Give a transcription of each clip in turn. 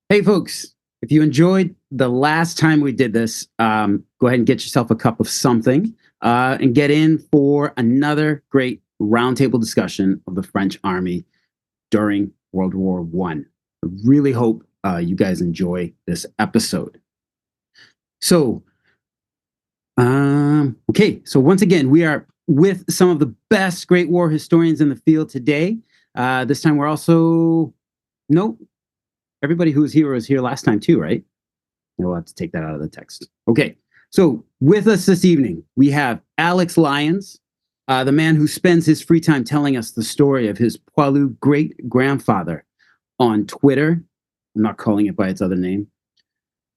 Hey, folks, if you enjoyed the last time we did this, go ahead and get yourself a cup of something and get in for another great roundtable discussion of the French army during World War One. I really hope you guys enjoy this episode. So, okay, so once again, we are with some of the best Great War historians in the field today. This time we're also, nope, everybody who was here was here last time too, right? We'll have to take that out of the text. Okay, so with us this evening, we have Alex Lyons, the man who spends his free time telling us the story of his Poilu great-grandfather on Twitter. I'm not calling it by its other name.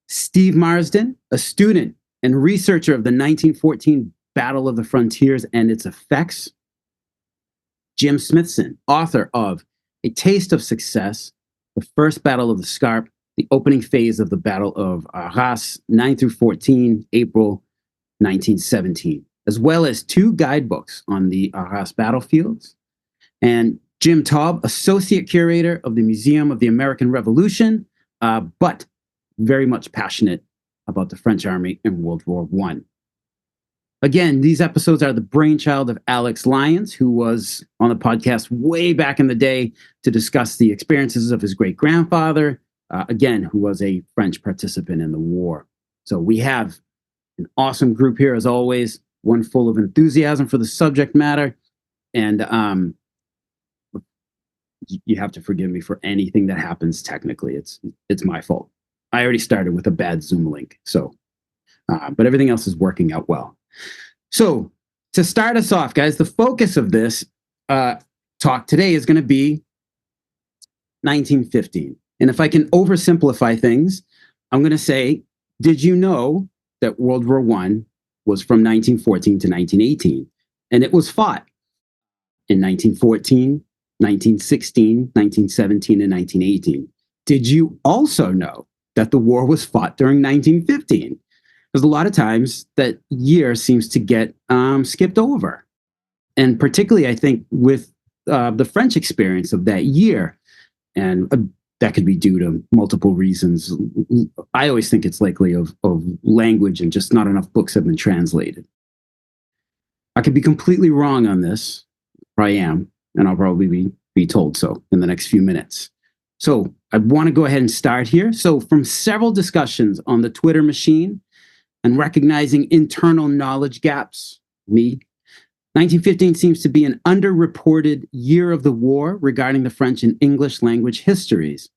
Steve Marsdin, a student and researcher of the 1914 Battle of the Frontiers and its effects. Jim Smithson, author of A Taste of Success, the First Battle of the Scarpe, the opening phase of the Battle of Arras, 9 through 14, April 1917, as well as two guidebooks on the Arras battlefields. And Jim Taub, associate curator of the Museum of the American Revolution, but very much passionate about the French army in World War I. Again, these episodes are the brainchild of Alex Lyons, who was on the podcast way back in the day to discuss the experiences of his great-grandfather, again, who was a French participant in the war. So we have an awesome group here, as always, one full of enthusiasm for the subject matter. And you have to forgive me for anything that happens technically. It's my fault. I already started with a bad Zoom link, so but everything else is working out well. So to start us off, guys, the focus of this talk today is going to be 1915. And if I can oversimplify things, I'm going to say, did you know that World War I was from 1914 to 1918? And it was fought in 1914, 1916, 1917, and 1918. Did you also know that the war was fought during 1915? Because a lot of times that year seems to get skipped over. And particularly, I think, with the French experience of that year. And that could be due to multiple reasons. I always think it's likely of language and just not enough books have been translated. I could be completely wrong on this, or I am, and I'll probably be told so in the next few minutes. So I want to go ahead and start here. So from several discussions on the Twitter machine and recognizing internal knowledge gaps, 1915 seems to be an underreported year of the war regarding the French and English language histories.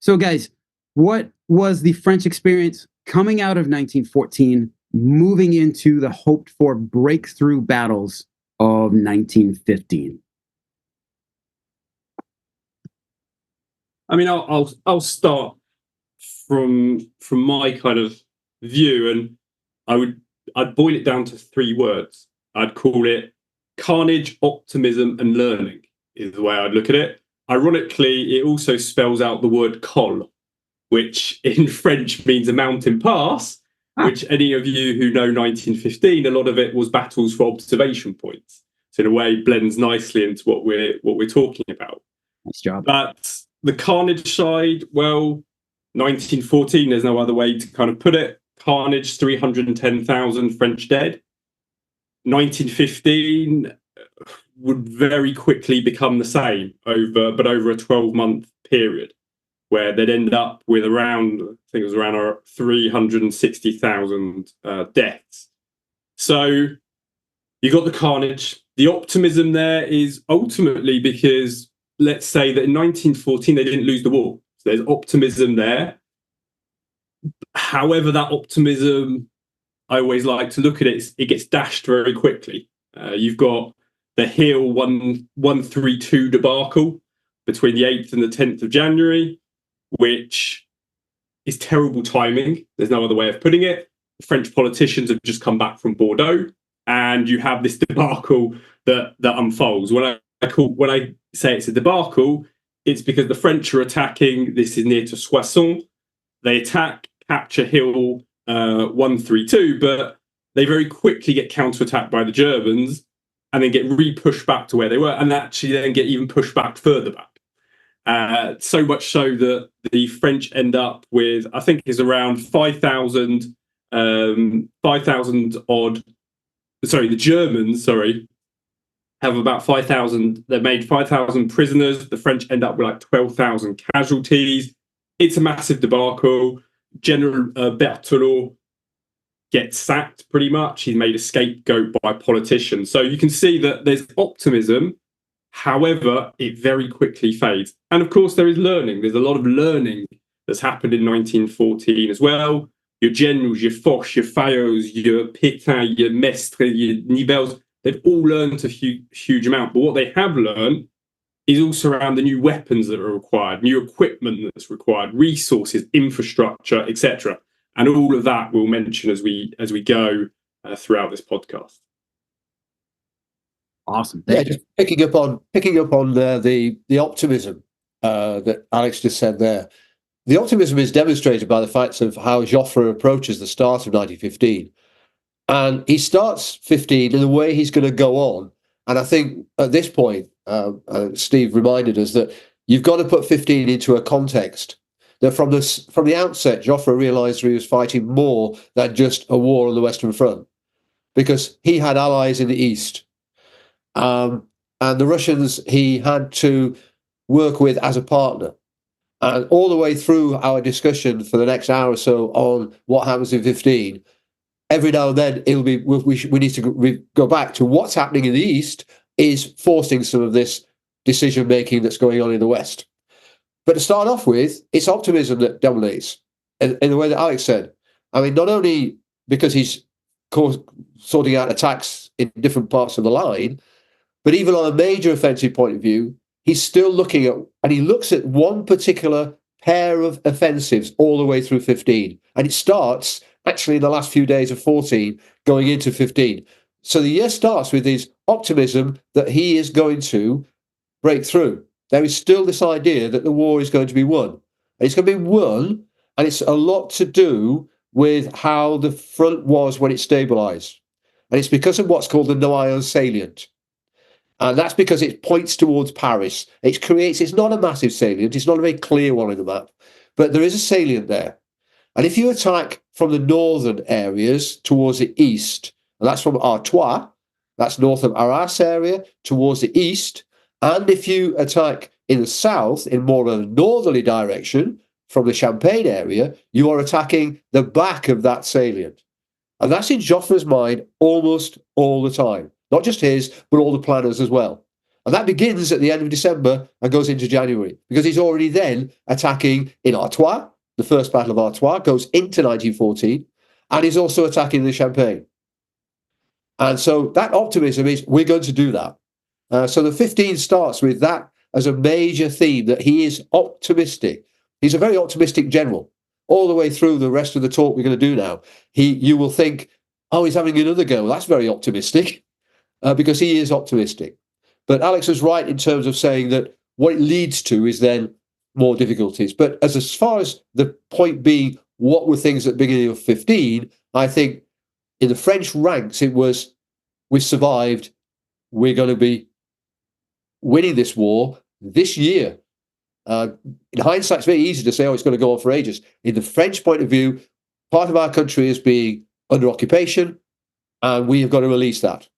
So guys, what was the French experience coming out of 1914, moving into the hoped for breakthrough battles of 1915? I mean, I'll start from my kind of view, and I'd boil it down to three words. I'd call it carnage, optimism, and learning is the way I'd look at it. Ironically, it also spells out the word col, which in French means a mountain pass, which any of you who know 1915, a lot of it was battles for observation points. So in a way, blends nicely into what we're talking about. Nice job. But the carnage side, well, 1914, there's no other way to kind of put it. Carnage, 310,000 French dead. 1915 would very quickly become the same over a 12-month period, where they'd end up with around, I think it was around 360,000 deaths. So you got the carnage. The optimism there is ultimately because, let's say that in 1914 they didn't lose the war. So there's optimism there. However, that optimism, I always like to look at it, it gets dashed very quickly. You've got the Hill 132 debacle between the 8th and the 10th of January, which is terrible timing. There's no other way of putting it. The French politicians have just come back from Bordeaux, and you have this debacle that unfolds. When I say it's a debacle, it's because the French are attacking. This is near to Soissons. They attack, capture Hill 132, but they very quickly get counterattacked by the Germans and then get re-pushed back to where they were, and actually then get even pushed back further back. So much so that the French end up with, I think, is around 5,000 odd. Sorry, the Germans, have about 5,000. They made 5,000 prisoners. The French end up with like 12,000 casualties. It's a massive debacle. General Berthelot gets sacked pretty much. He's made a scapegoat by politicians. So you can see that there's optimism. However, it very quickly fades. And of course, there is learning. There's a lot of learning that's happened in 1914 as well. Your generals, your Foch, your Fayos, your Pétain, your Mestre, your Nivelles, they've all learned a huge amount. But what they have learned is also around the new weapons that are required, new equipment that's required, resources, infrastructure, etc. And all of that we'll mention as we go throughout this podcast. Awesome. Just picking up on the optimism that Alex just said there. The optimism is demonstrated by the facts of how Joffre approaches the start of 1915. And he starts 15 in the way he's going to go on. And I think at this point, Steve reminded us that you've got to put 15 into a context. That from the outset, Joffre realised he was fighting more than just a war on the Western Front, because he had allies in the East. And the Russians he had to work with as a partner. And all the way through our discussion for the next hour or so on what happens in 15, every now and then it'll be we need to go back to what's happening in the East is forcing some of this decision making that's going on in the West. But to start off with, it's optimism that dominates in the way that Alex said. I mean, not only because he's sorting out attacks in different parts of the line, but even on a major offensive point of view, he's still looking at, and he looks at one particular pair of offensives all the way through 15. And it starts actually in the last few days of 14, going into 15. So the year starts with his optimism that he is going to break through. There is still this idea that the war is going to be won. And it's going to be won, and it's a lot to do with how the front was when it stabilised. And it's because of what's called the Noyon salient. And that's because it points towards Paris. It's not a massive salient, it's not a very clear one in the map, but there is a salient there. And if you attack from the northern areas towards the east, and that's from Artois, that's north of Arras area, towards the east, and if you attack in the south, in more of a northerly direction, from the Champagne area, you are attacking the back of that salient. And that's in Joffre's mind almost all the time. Not just his, but all the planners as well. And that begins at the end of December and goes into January, because he's already then attacking in Artois. The first Battle of Artois goes into 1914, and he's also attacking the Champagne. And so that optimism is, we're going to do that. So the 15 starts with that as a major theme, that he is optimistic. He's a very optimistic general. All the way through the rest of the talk we're going to do now, you will think, oh, he's having another go. Well, that's very optimistic, because he is optimistic. But Alex is right in terms of saying that what it leads to is then more difficulties. But as far as the point being, what were things at the beginning of 15, I think in the French ranks, it was, we survived, we're going to be winning this war this year. In hindsight, it's very easy to say, oh, it's going to go on for ages. In the French point of view, part of our country is being under occupation, and we have got to release that.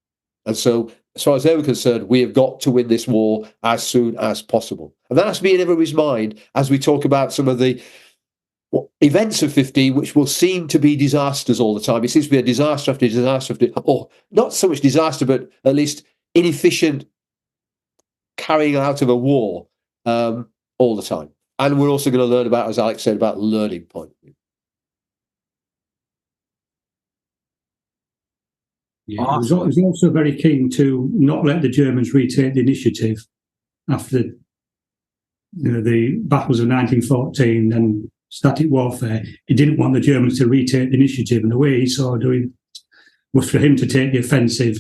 And so, as far as they were concerned, we have got to win this war as soon as possible. And that has to be in everybody's mind as we talk about some of the events of 15, which will seem to be disasters all the time. It seems to be a disaster after disaster after, or not so much disaster, but at least inefficient carrying out of a war all the time. And we're also going to learn about, as Alex said, about learning point of view. Yeah, he was also very keen to not let the Germans retake the initiative after the battles of 1914 and static warfare. He didn't want the Germans to retake the initiative, and the way he saw doing was for him to take the offensive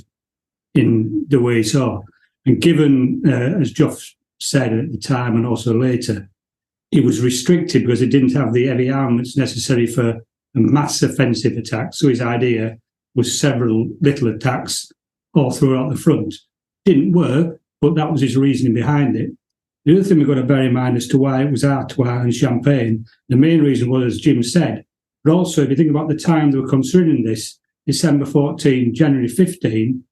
in the way he saw. And given, as Geoff said at the time and also later, it was restricted because it didn't have the heavy armaments necessary for a mass offensive attack. So his idea was several little attacks all throughout the front. Didn't work, but that was his reasoning behind it. The other thing we've got to bear in mind as to why it was Artois and Champagne, the main reason was, as Jim said, but also if you think about the time they were considering this, December 14, January 15,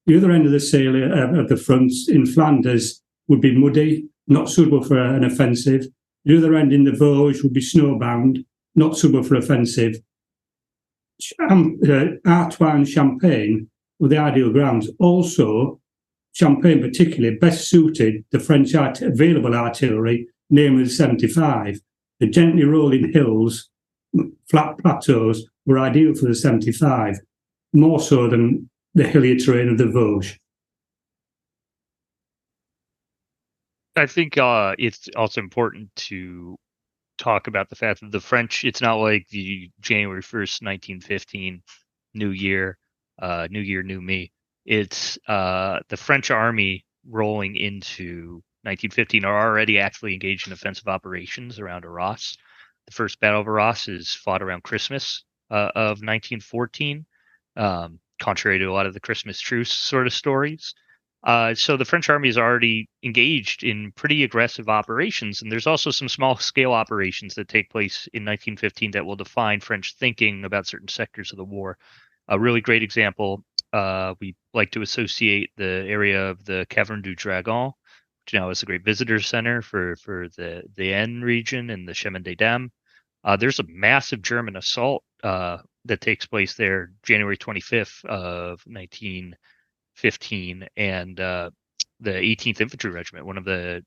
the other end of the sail of the fronts in Flanders would be muddy, not suitable for an offensive. The other end in the Vosges would be snowbound, not suitable for offensive. Artois and Champagne were the ideal grounds. Also, Champagne particularly best suited the French available artillery, namely the 75. The gently rolling hills, flat plateaus, were ideal for the 75, more so than the hillier terrain of the Vosges. I think it's also important to talk about the fact that the French, it's not like the January 1st, 1915 New Year, New Me. It's the French army rolling into 1915 are already actually engaged in offensive operations around Arras. The first Battle of Arras is fought around Christmas of 1914, contrary to a lot of the Christmas truce sort of stories. So the French army is already engaged in pretty aggressive operations, and there's also some small-scale operations that take place in 1915 that will define French thinking about certain sectors of the war. A really great example, we like to associate the area of the Caverne du Dragon, which now is a great visitor center for the Aisne region and the Chemin des Dames. There's a massive German assault that takes place there January 25th of 1915, and the 18th Infantry Regiment, one of the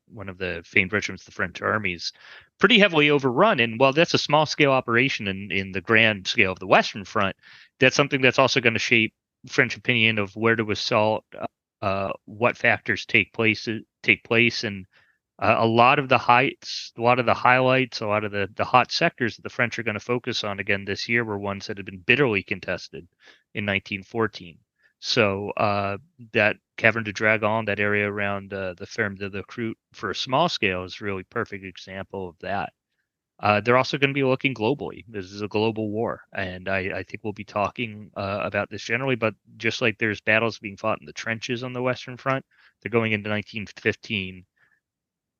famed regiments of the French armies, pretty heavily overrun. And while that's a small scale operation in the grand scale of the Western Front, that's something that's also going to shape French opinion of where to assault, what factors take place, and a lot of the highlights, a lot of the hot sectors that the French are going to focus on again this year were ones that had been bitterly contested in 1914. So that Caverne du Dragon, that area around the Ferme de la Croûte for a small scale is a really perfect example of that. They're also going to be looking globally. This is a global war, and I think we'll be talking about this generally, but just like there's battles being fought in the trenches on the Western Front, they're going into 1915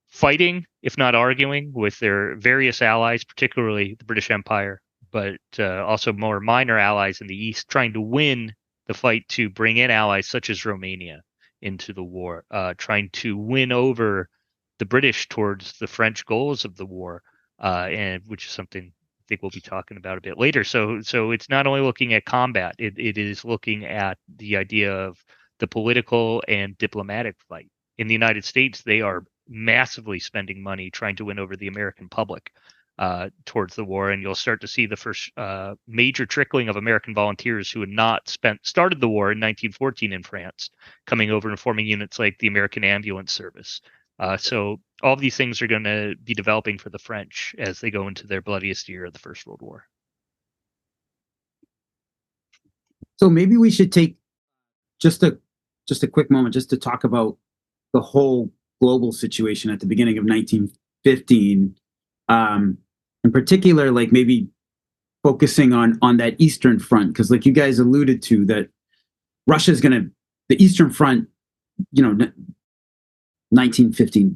fighting, if not arguing, with their various allies, particularly the British Empire, but also more minor allies in the East, trying to win the fight to bring in allies such as Romania into the war, trying to win over the British towards the French goals of the war, and which is something I think we'll be talking about a bit later. So it's not only looking at combat, it is looking at the idea of the political and diplomatic fight. In the United States, they are massively spending money trying to win over the American public towards the war, and you'll start to see the first major trickling of American volunteers who had not started the war in 1914 in France, coming over and forming units like the American Ambulance Service. So all of these things are going to be developing for the French as they go into their bloodiest year of the First World War. So maybe we should take just a quick moment just to talk about the whole global situation at the beginning of 1915. In particular, like maybe focusing on that Eastern Front, because like you guys alluded to, that Russia's the Eastern Front, 1915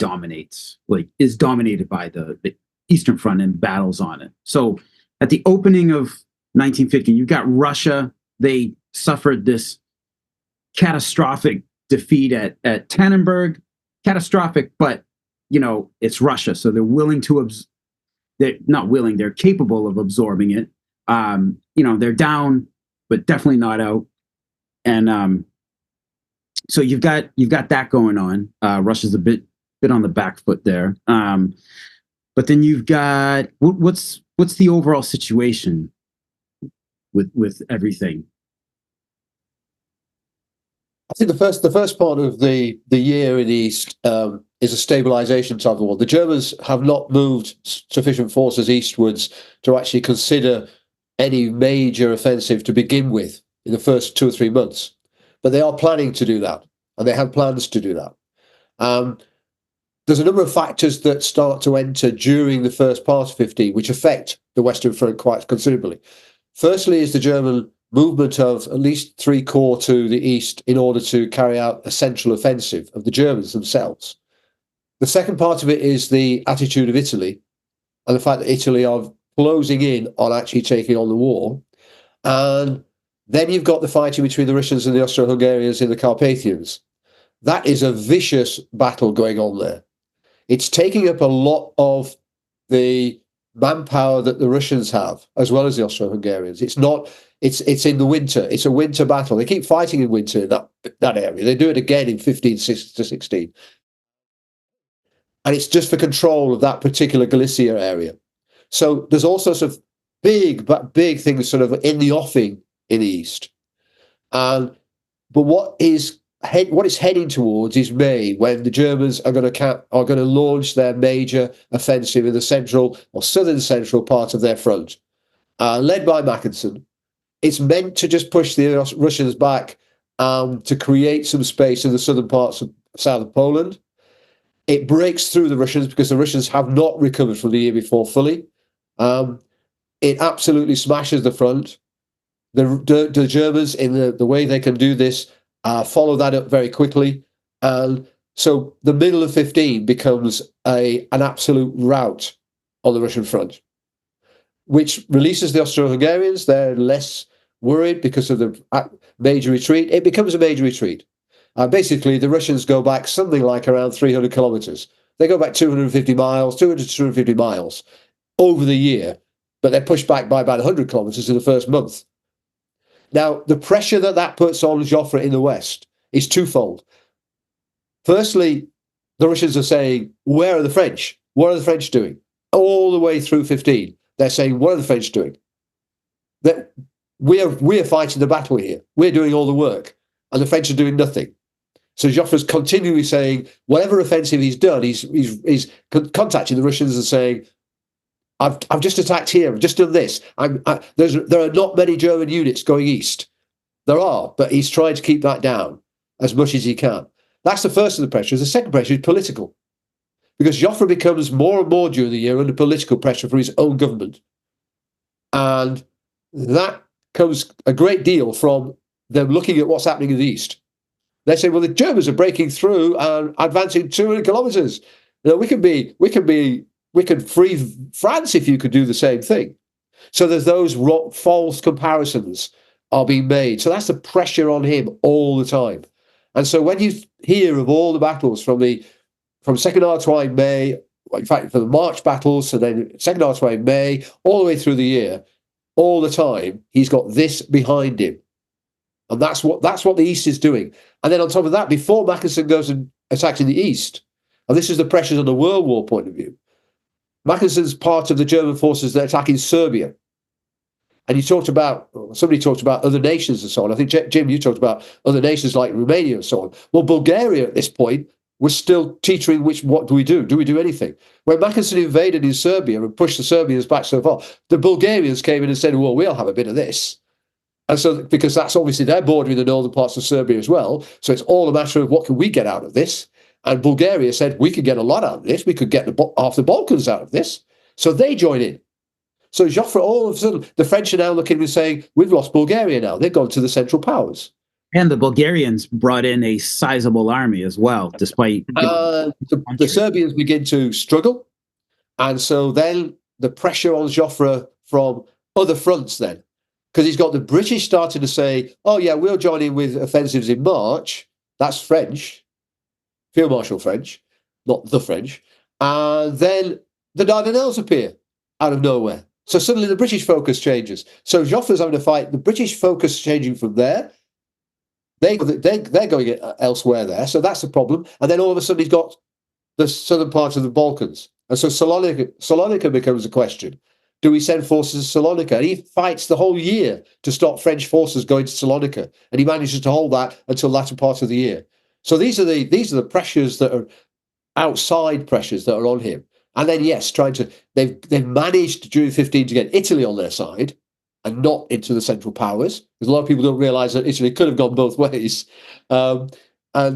is dominated by the Eastern Front and battles on it. So at the opening of 1915, you've got Russia. They suffered this catastrophic defeat at Tannenberg. Catastrophic, but it's Russia, so they're willing to they're not willing, they're capable of absorbing it. They're down, but definitely not out. And so you've got that going on. Russia's a bit on the back foot there. But then you've got what's the overall situation with everything? I think the first part of the year in the East is a stabilization type of war. The Germans have not moved sufficient forces eastwards to actually consider any major offensive to begin with in the first 2 or 3 months. But they are planning to do that, and they have plans to do that. There's a number of factors that start to enter during the first part of 15, which affect the Western Front quite considerably. Firstly is the German movement of at least 3 corps to the east in order to carry out a central offensive of the Germans themselves. The second part of it is the attitude of Italy and the fact that Italy are closing in on actually taking on the war. And then you've got the fighting between the Russians and the Austro-Hungarians in the Carpathians. That is a vicious battle going on there. It's taking up a lot of the manpower that the Russians have, as well as the Austro-Hungarians. It's in the winter. It's a winter battle. They keep fighting in winter in that area. They do it again in 15-16. And it's just for control of that particular Galicia area. So there's all sorts of big things sort of in the offing in the east. But what it's heading towards is May, when the Germans are going to launch their major offensive in the central or southern central part of their front, led by Mackensen. It's meant to just push the Russians back to create some space in the southern parts of south of Poland. It breaks through the Russians because the Russians have not recovered from the year before fully. It absolutely smashes the front. The Germans, in the way they can do this, follow that up very quickly. And so the middle of 15 becomes an absolute rout on the Russian front, which releases the Austro-Hungarians. They're less worried because of the major retreat. It becomes a major retreat. Basically, the Russians go back something like around 300 kilometers. They go back 250 miles, 200 to 250 miles over the year, but they're pushed back by about 100 kilometers in the first month. Now, the pressure that puts on Joffre in the West is twofold. Firstly, the Russians are saying, where are the French? What are the French doing? All the way through 15, they're saying, what are the French doing? That we're fighting the battle here. We're doing all the work, and the French are doing nothing. So Joffre's continually saying, whatever offensive he's done, he's contacting the Russians and saying, I've just attacked here. I've just done this. There are not many German units going east. There are, but he's trying to keep that down as much as he can. That's the first of the pressures. The second pressure is political, because Joffre becomes more and more during the year under political pressure from his own government. And that comes a great deal from them looking at what's happening in the east. They say, well, the Germans are breaking through and advancing 200 kilometers. We could free France if you could do the same thing. So there's those false comparisons are being made. So that's the pressure on him all the time. And so when you hear of all the battles from Second Artois in May, in fact, for the March battles, so then Second Artois in May, all the way through the year, all the time, he's got this behind him. And that's what the East is doing. And then on top of that, before Mackensen goes and attacks in the East, and this is the pressures on the World War point of view, Mackensen's part of the German forces that are attacking Serbia. And somebody talked about other nations and so on. I think, Jim, you talked about other nations like Romania and so on. Well, Bulgaria at this point was still teetering, what do we do? Do we do anything? When Mackensen invaded in Serbia and pushed the Serbians back so far, the Bulgarians came in and said, well, we'll have a bit of this. And so, because that's obviously they're bordering the northern parts of Serbia as well. So it's all a matter of what can we get out of this? And Bulgaria said, we could get a lot out of this. We could get half the Balkans out of this. So they join in. So Joffre, all of a sudden, the French are now looking and saying, we've lost Bulgaria now. They've gone to the Central Powers. And the Bulgarians brought in a sizable army as well, despite... the Serbians begin to struggle. And so then the pressure on Joffre from other fronts then, because he's got the British starting to say, oh yeah, we'll join in with offensives in March. That's French, Field Marshal French, not the French. And then the Dardanelles appear out of nowhere. So suddenly the British focus changes. So Joffre's having to fight the British focus changing from there. They're going elsewhere there. So that's the problem. And then all of a sudden he's got the southern part of the Balkans. And so Salonika becomes a question. Do we send forces to Salonika? And he fights the whole year to stop French forces going to Salonika. And he manages to hold that until the latter part of the year. So these are the pressures that are outside pressures that are on him. And then, yes, they've managed during 15 to get Italy on their side and not into the Central Powers, because a lot of people don't realise that Italy could have gone both ways. And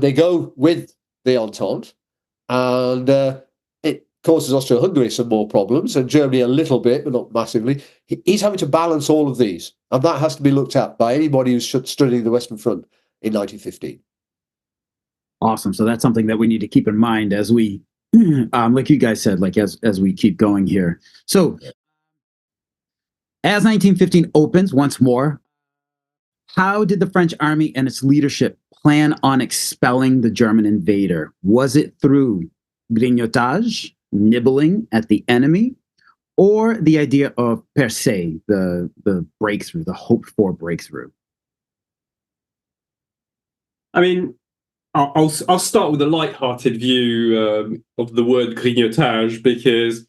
they go with the Entente, and it causes Austria-Hungary some more problems, and Germany a little bit, but not massively. He's having to balance all of these, and that has to be looked at by anybody who's studying the Western Front in 1915. Awesome. So that's something that we need to keep in mind as we like you guys said, like as we keep going here. So as 1915 opens once more, how did the French army and its leadership plan on expelling the German invader? Was it through grignotage, nibbling at the enemy, or the idea of percée, the breakthrough, the hoped for breakthrough? I mean, I'll start with a light-hearted view of the word grignotage, because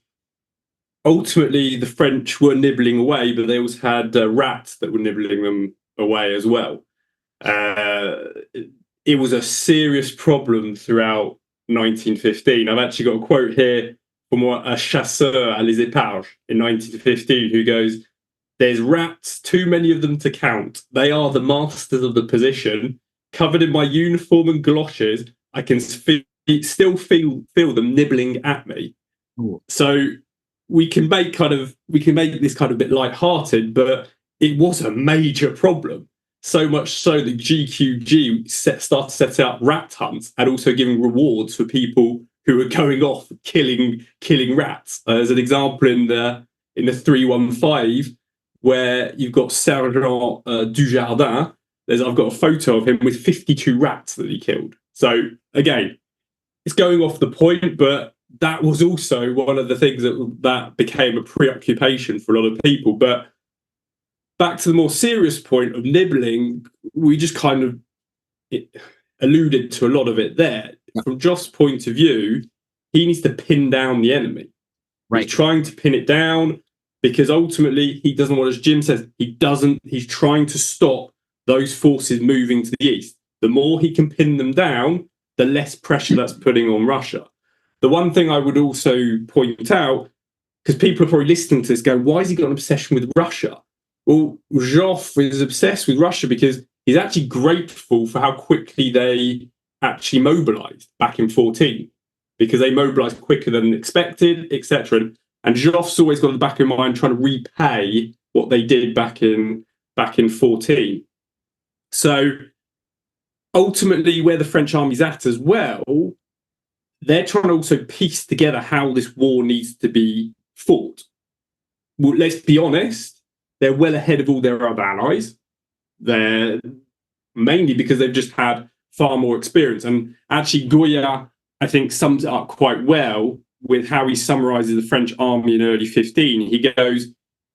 ultimately the French were nibbling away, but they also had rats that were nibbling them away as well. It was a serious problem throughout 1915. I've actually got a quote here from a chasseur à les éparges in 1915 who goes, "There's rats, too many of them to count. They are the masters of the position. Covered in my uniform and galoshes, I can still feel them nibbling at me." Ooh. So we can make this kind of bit light-hearted, but it was a major problem. So much so that GQG started setting up rat hunts and also giving rewards for people who were going off killing rats. As an example, in the 315, where you've got Sergeant Dujardin, I've got a photo of him with 52 rats that he killed. So again, it's going off the point, but that was also one of the things that became a preoccupation for a lot of people. But back to the more serious point of nibbling, we just kind of alluded to a lot of it there. From Joff's point of view, he needs to pin down the enemy. Right. He's trying to pin it down because ultimately he doesn't want, as Jim says, he's trying to stop those forces moving to the east. The more he can pin them down, the less pressure that's putting on Russia. The one thing I would also point out, because people are probably listening to this going, why has he got an obsession with Russia? Well, Joff is obsessed with Russia because he's actually grateful for how quickly they actually mobilized back in 14, because they mobilized quicker than expected, etc. And Joff's always got in the back of his mind trying to repay what they did back in 14. So ultimately, where the French army's at as well, they're trying to also piece together how this war needs to be fought. Well, let's be honest, they're well ahead of all their other allies. They're mainly because they've just had far more experience. And actually, Goya, I think, sums it up quite well with how he summarizes the French army in early 15. He goes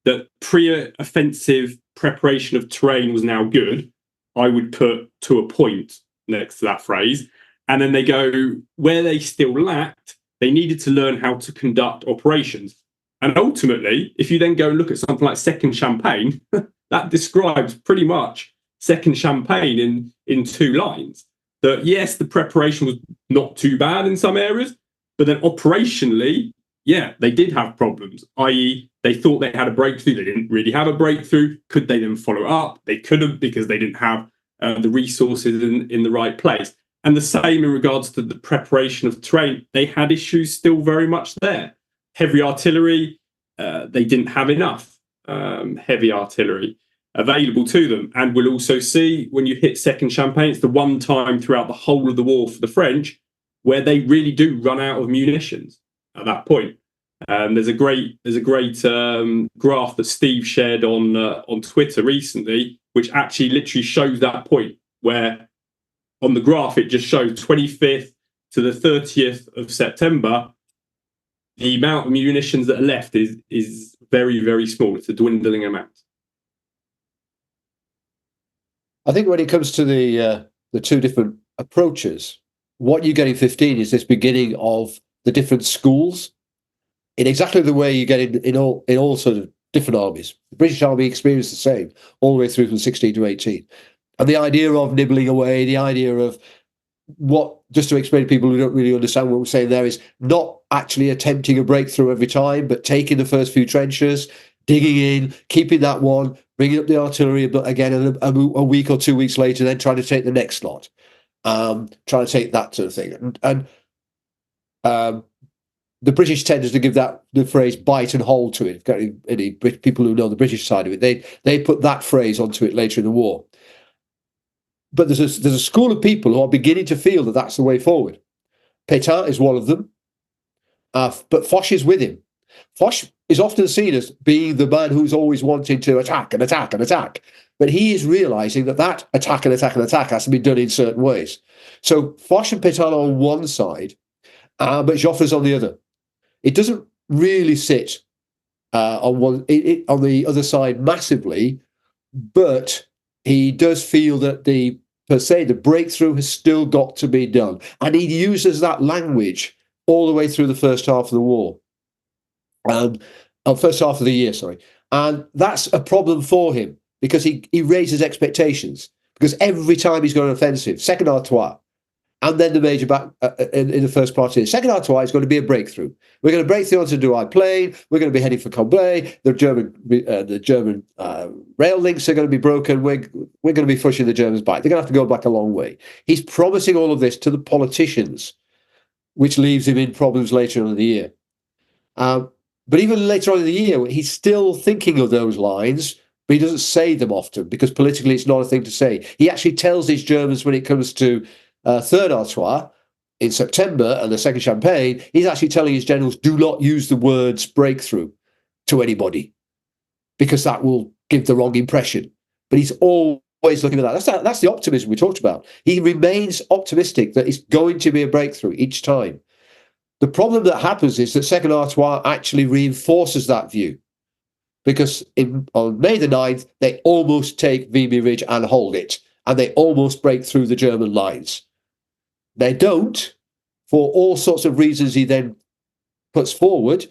that pre-offensive preparation of terrain was now good. I would put to a point next to that phrase. And then they go, where they still lacked, they needed to learn how to conduct operations. And ultimately, if you then go and look at something like Second Champagne, that describes pretty much Second Champagne in 2 lines. That yes, the preparation was not too bad in some areas, but then operationally, yeah, they did have problems, i.e. they thought they had a breakthrough. They didn't really have a breakthrough. Could they then follow up? They couldn't, because they didn't have the resources in the right place. And the same in regards to the preparation of terrain. They had issues still very much there. Heavy artillery, they didn't have enough heavy artillery available to them. And we'll also see when you hit Second Champagne, it's the one time throughout the whole of the war for the French where they really do run out of munitions at that point. There's a great graph that Steve shared on Twitter recently, which actually literally shows that point, where on the graph it just shows 25th to the 30th of September, the amount of munitions that are left is very, very small. It's a dwindling amount. I think when it comes to the 2 different approaches, what you get in 15 is this beginning of the different schools in exactly the way you get in all sort of different armies. The British Army experienced the same all the way through from 16 to 18. And the idea of nibbling away, the idea of what, just to explain to people who don't really understand what we're saying there, is not actually attempting a breakthrough every time, but taking the first few trenches, digging in, keeping that one, bringing up the artillery, but again, a week or 2 weeks later, then trying to take the next lot, trying to take that sort of thing. And the British tended to give the phrase bite and hold to it. Any people who know the British side of it, they put that phrase onto it later in the war. But there's a school of people who are beginning to feel that that's the way forward. Pétain is one of them. but Foch is with him. Foch is often seen as being the man who's always wanting to attack and attack and attack. But he is realizing that attack and attack and attack has to be done in certain ways. So Foch and Pétain are on one side, but Joffre's on the other. It doesn't really sit on the other side massively, but he does feel that the breakthrough has still got to be done. And he uses that language all the way through the first half of the war. First half of the year, sorry. And that's a problem for him because he raises expectations. Because every time he's got an offensive, second Artois, and then the major back in the first part of the second Artois is going to be a breakthrough. We're going to break through onto Douai Plain. We're going to be heading for Cambrai. The German rail links are going to be broken. We're going to be pushing the Germans back. They're going to have to go back a long way. He's promising all of this to the politicians, which leaves him in problems later on in the year. But even later on in the year, he's still thinking of those lines, but he doesn't say them often because politically it's not a thing to say. He actually tells his Germans when it comes to Third Artois in September and the Second Champagne, he's actually telling his generals, do not use the words breakthrough to anybody because that will give the wrong impression. But he's always looking at that. That's the optimism we talked about. He remains optimistic that it's going to be a breakthrough each time. The problem that happens is that Second Artois actually reinforces that view because on May the 9th, they almost take Vimy Ridge and hold it, and they almost break through the German lines. They don't, for all sorts of reasons he then puts forward,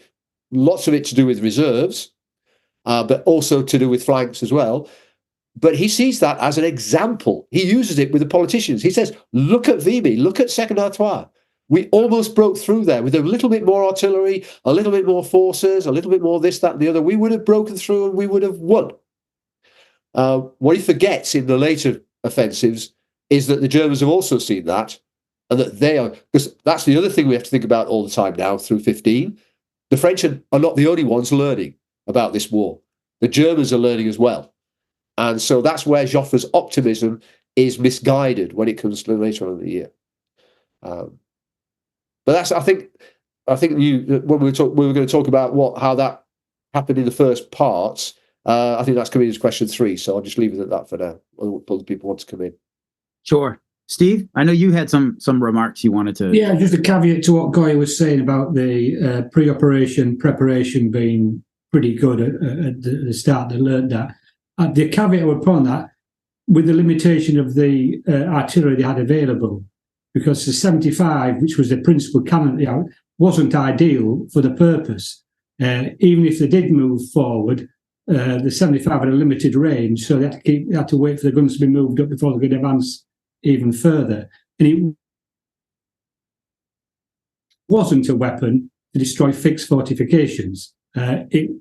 lots of it to do with reserves, but also to do with flanks as well. But he sees that as an example. He uses it with the politicians. He says, look at Vimy, look at Second Artois. We almost broke through there with a little bit more artillery, a little bit more forces, a little bit more this, that, and the other. We would have broken through and we would have won. What he forgets in the later offensives is that the Germans have also seen that, and that they are, because that's the other thing we have to think about all the time now through 15. The French are not the only ones learning about this war. The Germans are learning as well. And so that's where Joffre's optimism is misguided when it comes to later on in the year. But that's, I think when we were going to talk about how that happened in the first parts. I think that's coming as question 3. So I'll just leave it at that for now. Other people want to come in. Sure. Steve, I know you had some remarks you wanted to. Yeah, just a caveat to what Goya was saying about the pre-operation preparation being pretty good at the start. They learned that. The caveat upon that, with the limitation of the artillery they had available, because the 75, which was the principal cannon, wasn't ideal for the purpose. Even if they did move forward, the 75 had a limited range, so they had to wait for the guns to be moved up before they could advance even further. And it wasn't a weapon to destroy fixed fortifications. You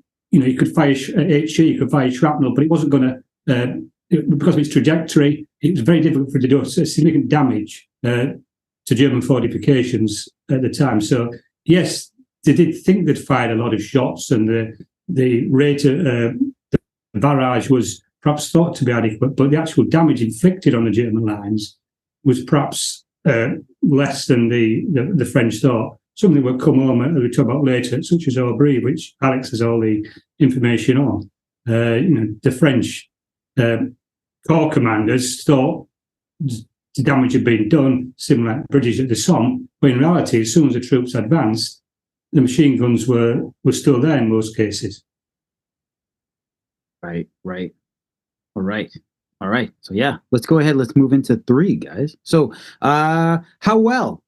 could fire HE, you could fire shrapnel, but it wasn't going to, because of its trajectory, it was very difficult for it to do significant damage to German fortifications at the time. So, yes, they did think they'd fired a lot of shots, and the rate of the barrage was perhaps thought to be adequate, but the actual damage inflicted on the German lines was perhaps less than the French thought. Something will come home and we'll talk about later, such as Aubry, which Alex has all the information on. The French corps commanders thought the damage had been done, similar to British at the Somme, but in reality, as soon as the troops advanced, the machine guns were still there in most cases. Right. All right. So yeah, let's go ahead. Let's move into 3, guys. So how well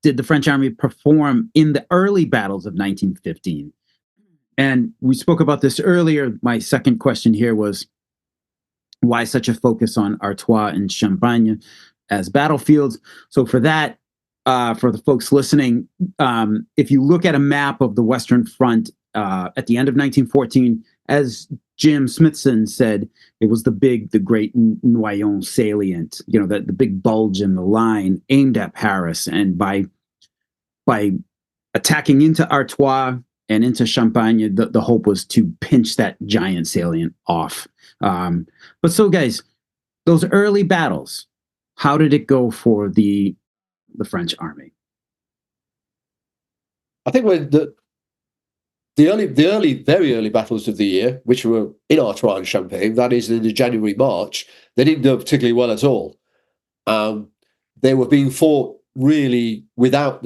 did the French army perform in the early battles of 1915? And we spoke about this earlier. My second question here was, why such a focus on Artois and Champagne as battlefields? So for that, for the folks listening, if you look at a map of the Western Front at the end of 1914, as Jim Smithson said, it was the great Noyon salient, the big bulge in the line aimed at Paris. And by attacking into Artois and into Champagne, the hope was to pinch that giant salient off. But so, guys, those early battles, how did it go for the French army? I think when very early battles of the year, which were in Artois and Champagne, that is in the January, March, they didn't go particularly well at all. They were being fought really without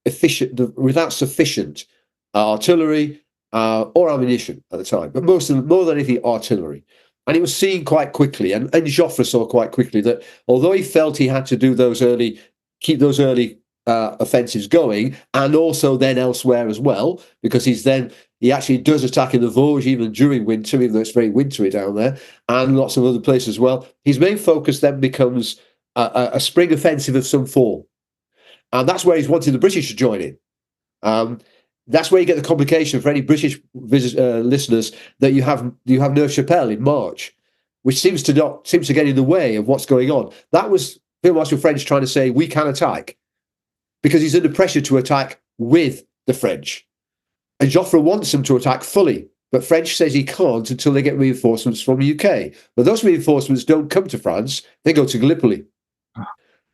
sufficient artillery or ammunition at the time, but more than anything, artillery. And it was seen quite quickly, and Joffre saw quite quickly that although he felt he had to do keep those early offensives going, and also then elsewhere as well, because he actually does attack in the Vosges even during winter, even though it's very wintry down there, and lots of other places as well. His main focus then becomes a spring offensive of some form, and that's where he's wanting the British to join in. That's where you get the complication for any British listeners, that you have Neuve-Chapelle in March, which seems to get in the way of what's going on. That was Field Marshal French trying to say we can attack, because he's under pressure to attack with the French. And Joffre wants them to attack fully, but French says he can't until they get reinforcements from the UK. But those reinforcements don't come to France, they go to Gallipoli.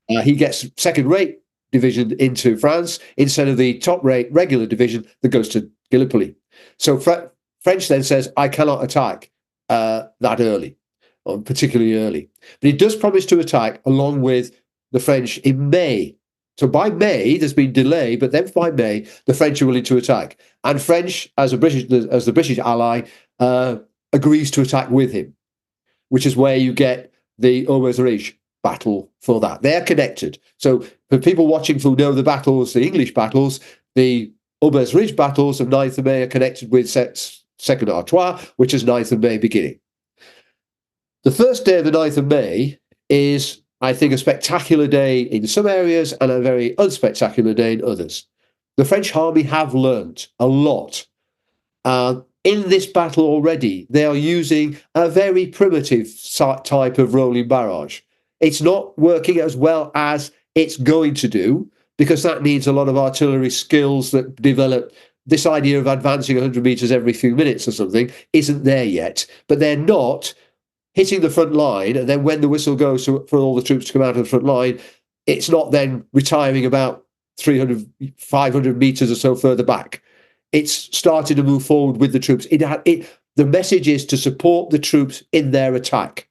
He gets second-rate division into France instead of the top-rate regular division that goes to Gallipoli. So French then says, I cannot attack that early, or particularly early. But he does promise to attack along with the French in May. So by May, there's been delay, but then by May, the French are willing to attack. And French, as the British ally, agrees to attack with him, which is where you get the Aubers-Ridge battle for that. They're connected. So for people watching who know the battles, the English battles, the Aubers-Ridge battles of 9th of May are connected with 2nd Artois, which is 9th of May beginning. The first day of the 9th of May is, I think, a spectacular day in some areas and a very unspectacular day in others. The French army have learnt a lot. In this battle already, they are using a very primitive type of rolling barrage. It's not working as well as it's going to do, because that needs a lot of artillery skills that develop. This idea of advancing 100 metres every few minutes or something isn't there yet, but they're not hitting the front line, and then when the whistle goes for all the troops to come out of the front line, it's not then retiring about 300, 500 metres or so further back. It's starting to move forward with the troops. The message is to support the troops in their attack.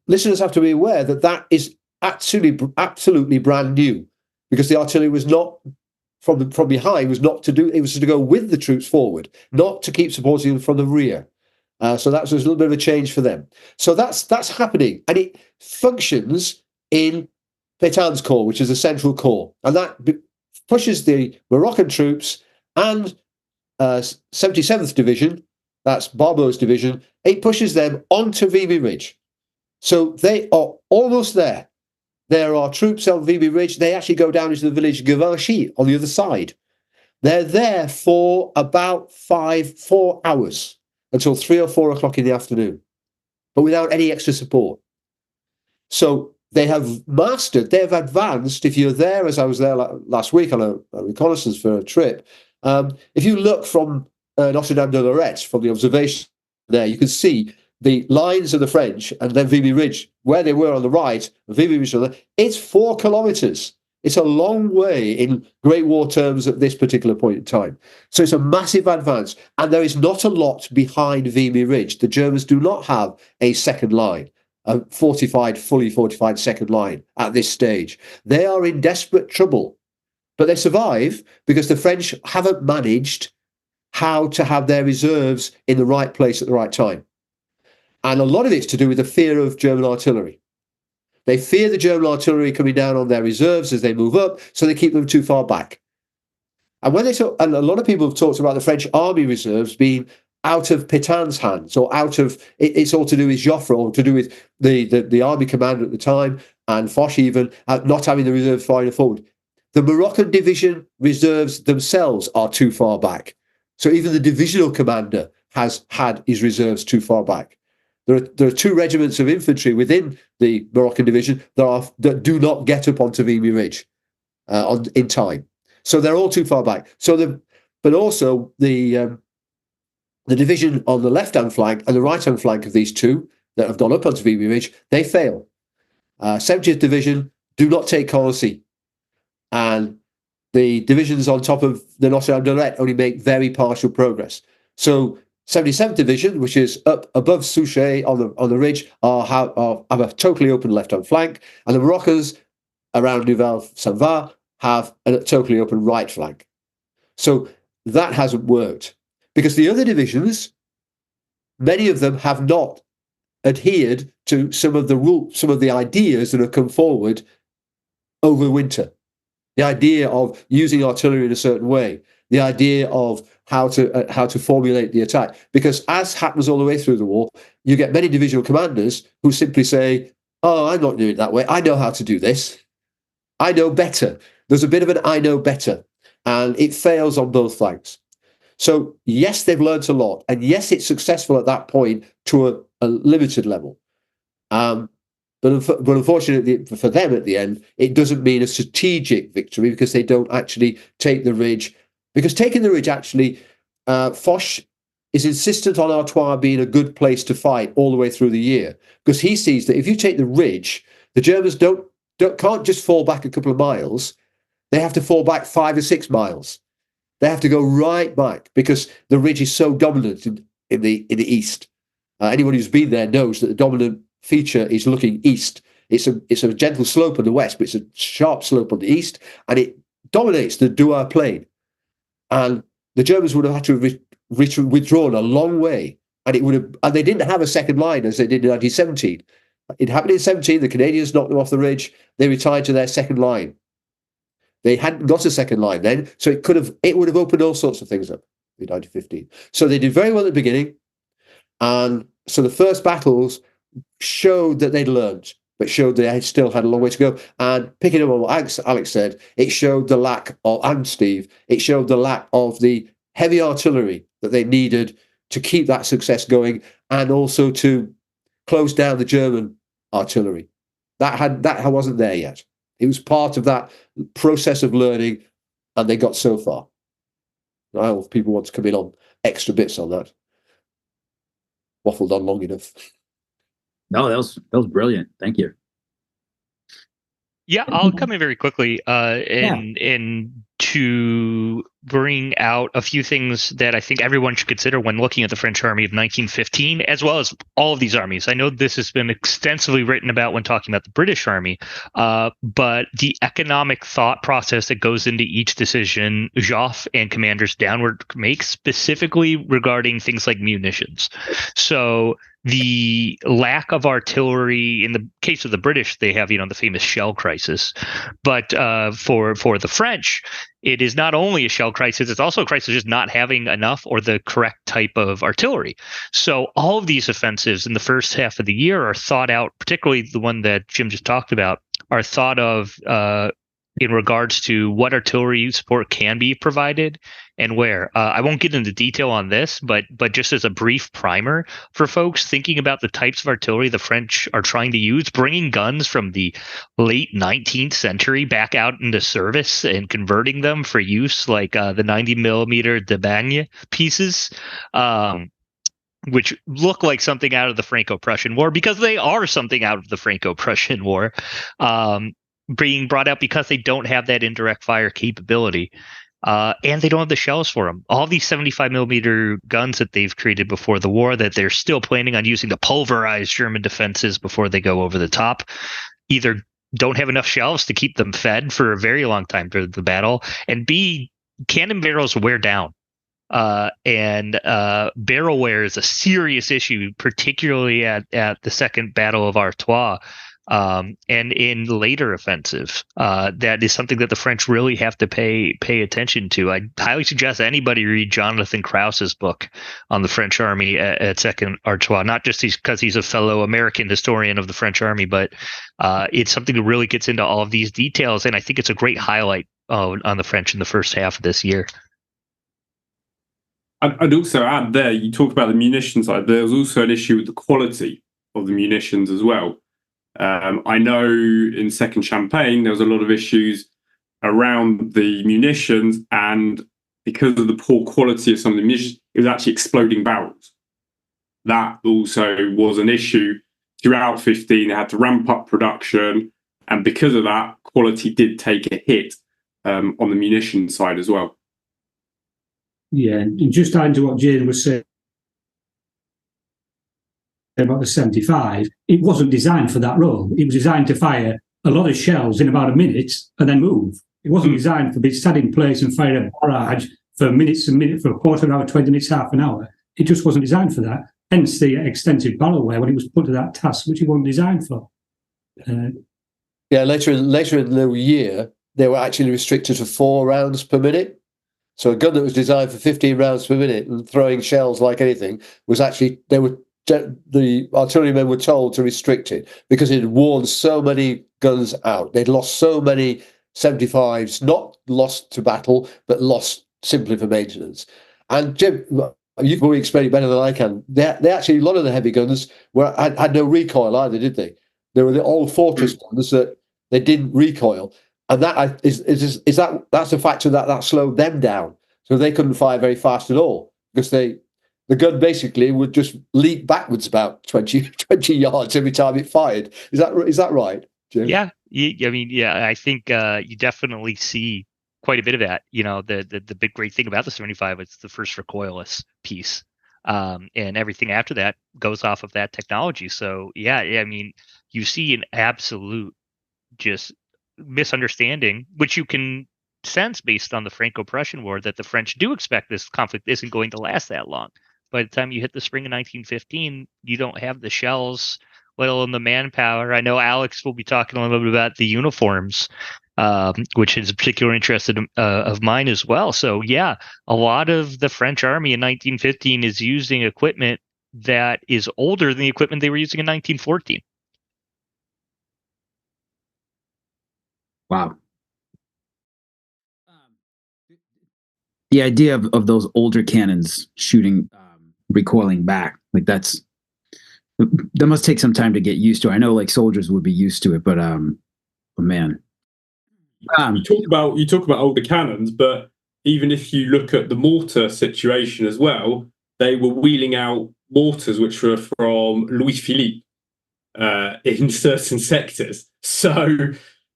Listeners have to be aware that is absolutely brand new, because the artillery was not from behind, was not to do. It was to go with the troops forward, not to keep supporting them from the rear. So that was a little bit of a change for them. So that's happening, and it functions in Pétain's corps, which is a central corps, and that pushes the Moroccan troops and 77th Division, that's Barbeau's division, it pushes them onto Vimy Ridge. So they are almost there. There are troops on Vimy Ridge. They actually go down into the village Givenchy on the other side. They're there for about 4 hours until 3 or 4 o'clock in the afternoon, but without any extra support. So they have advanced. If you're there, as I was there last week on a reconnaissance for a trip, if you look from Notre-Dame-de-Lorette, from the observation there, you can see the lines of the French, and then Vimy Ridge, where they were on the right, Vimy Ridge, it's 4 kilometres. It's a long way in Great War terms at this particular point in time. So it's a massive advance, and there is not a lot behind Vimy Ridge. The Germans do not have a second line, a fully fortified second line at this stage. They are in desperate trouble, but they survive because the French haven't managed how to have their reserves in the right place at the right time. And a lot of it's to do with the fear of German artillery. They fear the German artillery coming down on their reserves as they move up, so they keep them too far back. And a lot of people have talked about the French army reserves being out of Pétain's hands, or it's all to do with Joffre, or to do with the army commander at the time, and Foch even, not having the reserves far enough forward. The Moroccan division reserves themselves are too far back. So even the divisional commander has had his reserves too far back. There are 2 regiments of infantry within the Moroccan division that do not get up onto Vimy Ridge in time. So they're all too far back. But also the division on the left-hand flank and the right-hand flank of these 2 that have gone up onto Vimy Ridge, they fail. 70th Division do not take Carnacy. And the divisions on top of the Notre-Dame only make very partial progress. So 77th Division, which is up above Chauchat on the ridge, have a totally open left-hand flank, and the Moroccans around Neuville-Saint-Var have a totally open right flank. So that hasn't worked because the other divisions, many of them have not adhered to some of the rules, some of the ideas that have come forward over winter. The idea of using artillery in a certain way, the idea of how to formulate the attack. Because as happens all the way through the war, you get many divisional commanders who simply say, "Oh, I'm not doing it that way. I know how to do this. I know better." There's a bit of an "I know better," and it fails on both flanks. So yes, they've learned a lot, and yes, it's successful at that point to a limited level. But unfortunately for them at the end, it doesn't mean a strategic victory because they don't actually take the ridge. Because taking the ridge, actually, Foch is insistent on Artois being a good place to fight all the way through the year. Because he sees that if you take the ridge, the Germans can't just fall back a couple of miles. They have to fall back 5 or 6 miles. They have to go right back because the ridge is so dominant in the east. Anyone who's been there knows that the dominant feature is looking east. It's a gentle slope on the west, but it's a sharp slope on the east, and it dominates the Douar plain. And the Germans would have had to have withdrawn a long way, and they didn't have a second line as they did in 1917. It happened in 17. The Canadians knocked them off the ridge. They retired to their second line. They hadn't got a second line then, so it would have opened all sorts of things up in 1915. So they did very well at the beginning, and so the first battles showed that they'd learned, but showed they still had a long way to go. And picking up on what Alex said, it showed the lack of, and Steve, it showed the lack of the heavy artillery that they needed to keep that success going, and also to close down the German artillery. That wasn't there yet. It was part of that process of learning, and they got so far. I hope people want to come in on extra bits on that. Waffled on long enough. No, that was brilliant. Thank you. Yeah, I'll come in very quickly and to bring out a few things that I think everyone should consider when looking at the French army of 1915, as well as all of these armies. I know this has been extensively written about when talking about the British army, but the economic thought process that goes into each decision Joffre and commanders downward make, specifically regarding things like munitions. So the lack of artillery, in the case of the British, they have, the famous shell crisis. But for the French, it is not only a shell crisis, it's also a crisis of just not having enough or the correct type of artillery. So all of these offensives in the first half of the year are thought out, particularly the one that Jim just talked about, are thought of in regards to what artillery support can be provided and where. I won't get into detail on this, but just as a brief primer for folks thinking about the types of artillery the French are trying to use, bringing guns from the late 19th century back out into service and converting them for use, like the 90 millimeter de Bagne pieces, which look like something out of the Franco-Prussian War, because they are something out of the Franco-Prussian War, being brought out because they don't have that indirect fire capability. And they don't have the shells for them. All these 75 millimeter guns that they've created before the war, that they're still planning on using to pulverize German defenses before they go over the top, either don't have enough shells to keep them fed for a very long time through the battle, and B, cannon barrels wear down. And barrel wear is a serious issue, particularly at the Second Battle of Artois. And in later offensive, that is something that the French really have to pay attention to. I highly suggest anybody read Jonathan Krause's book on the French army at Second Artois, not just because he's a fellow American historian of the French army, but it's something that really gets into all of these details, and I think it's a great highlight on the French in the first half of this year. I'd also add there, you talk about the munitions side, there's also an issue with the quality of the munitions as well. I know in Second Champagne, there was a lot of issues around the munitions, and because of the poor quality of some of the munitions, it was actually exploding barrels. That also was an issue throughout 15. They had to ramp up production, and because of that, quality did take a hit. on the munition side as well. Yeah, and just adding to what Jane was saying about the 75, it wasn't designed for that role. It was designed to fire a lot of shells in about a minute and then move. It wasn't designed to be sat in place and fire a barrage for minutes and minutes, for a quarter of an hour, 20 minutes, half an hour. It just wasn't designed for that. Hence the extensive barrel wear when it was put to that task, which it wasn't designed for. Yeah, later in the year, they were actually restricted to 4 rounds per minute. So a gun that was designed for 15 rounds per minute and throwing shells like anything was actually, the artillerymen were told to restrict it because it had worn so many guns out. They'd lost so many 75s, not lost to battle, but lost simply for maintenance. And Jim, you can probably explain it better than I can. They actually, a lot of the heavy guns had no recoil either, did they? They were the old fortress guns that they didn't recoil. And that's a factor that slowed them down. So they couldn't fire very fast at all because the gun basically would just leap backwards about 20 yards every time it fired. Is that right, Jim? Yeah. I think you definitely see quite a bit of that. The big great thing about the 75 is the first recoilless piece. And everything after that goes off of that technology. So, you see an absolute just misunderstanding, which you can sense based on the Franco-Prussian War, that the French do expect this conflict isn't going to last that long. By the time you hit the spring of 1915, you don't have the shells, let alone the manpower. I know Alex will be talking a little bit about the uniforms, which is a particular interest of mine as well. So, yeah, a lot of the French army in 1915 is using equipment that is older than the equipment they were using in 1914. Wow. The idea of those older cannons shooting, recoiling back, like that must take some time to get used to. I know like soldiers would be used to it, but man. You talk about older cannons, but even if you look at the mortar situation as well, they were wheeling out mortars which were from Louis Philippe in certain sectors. So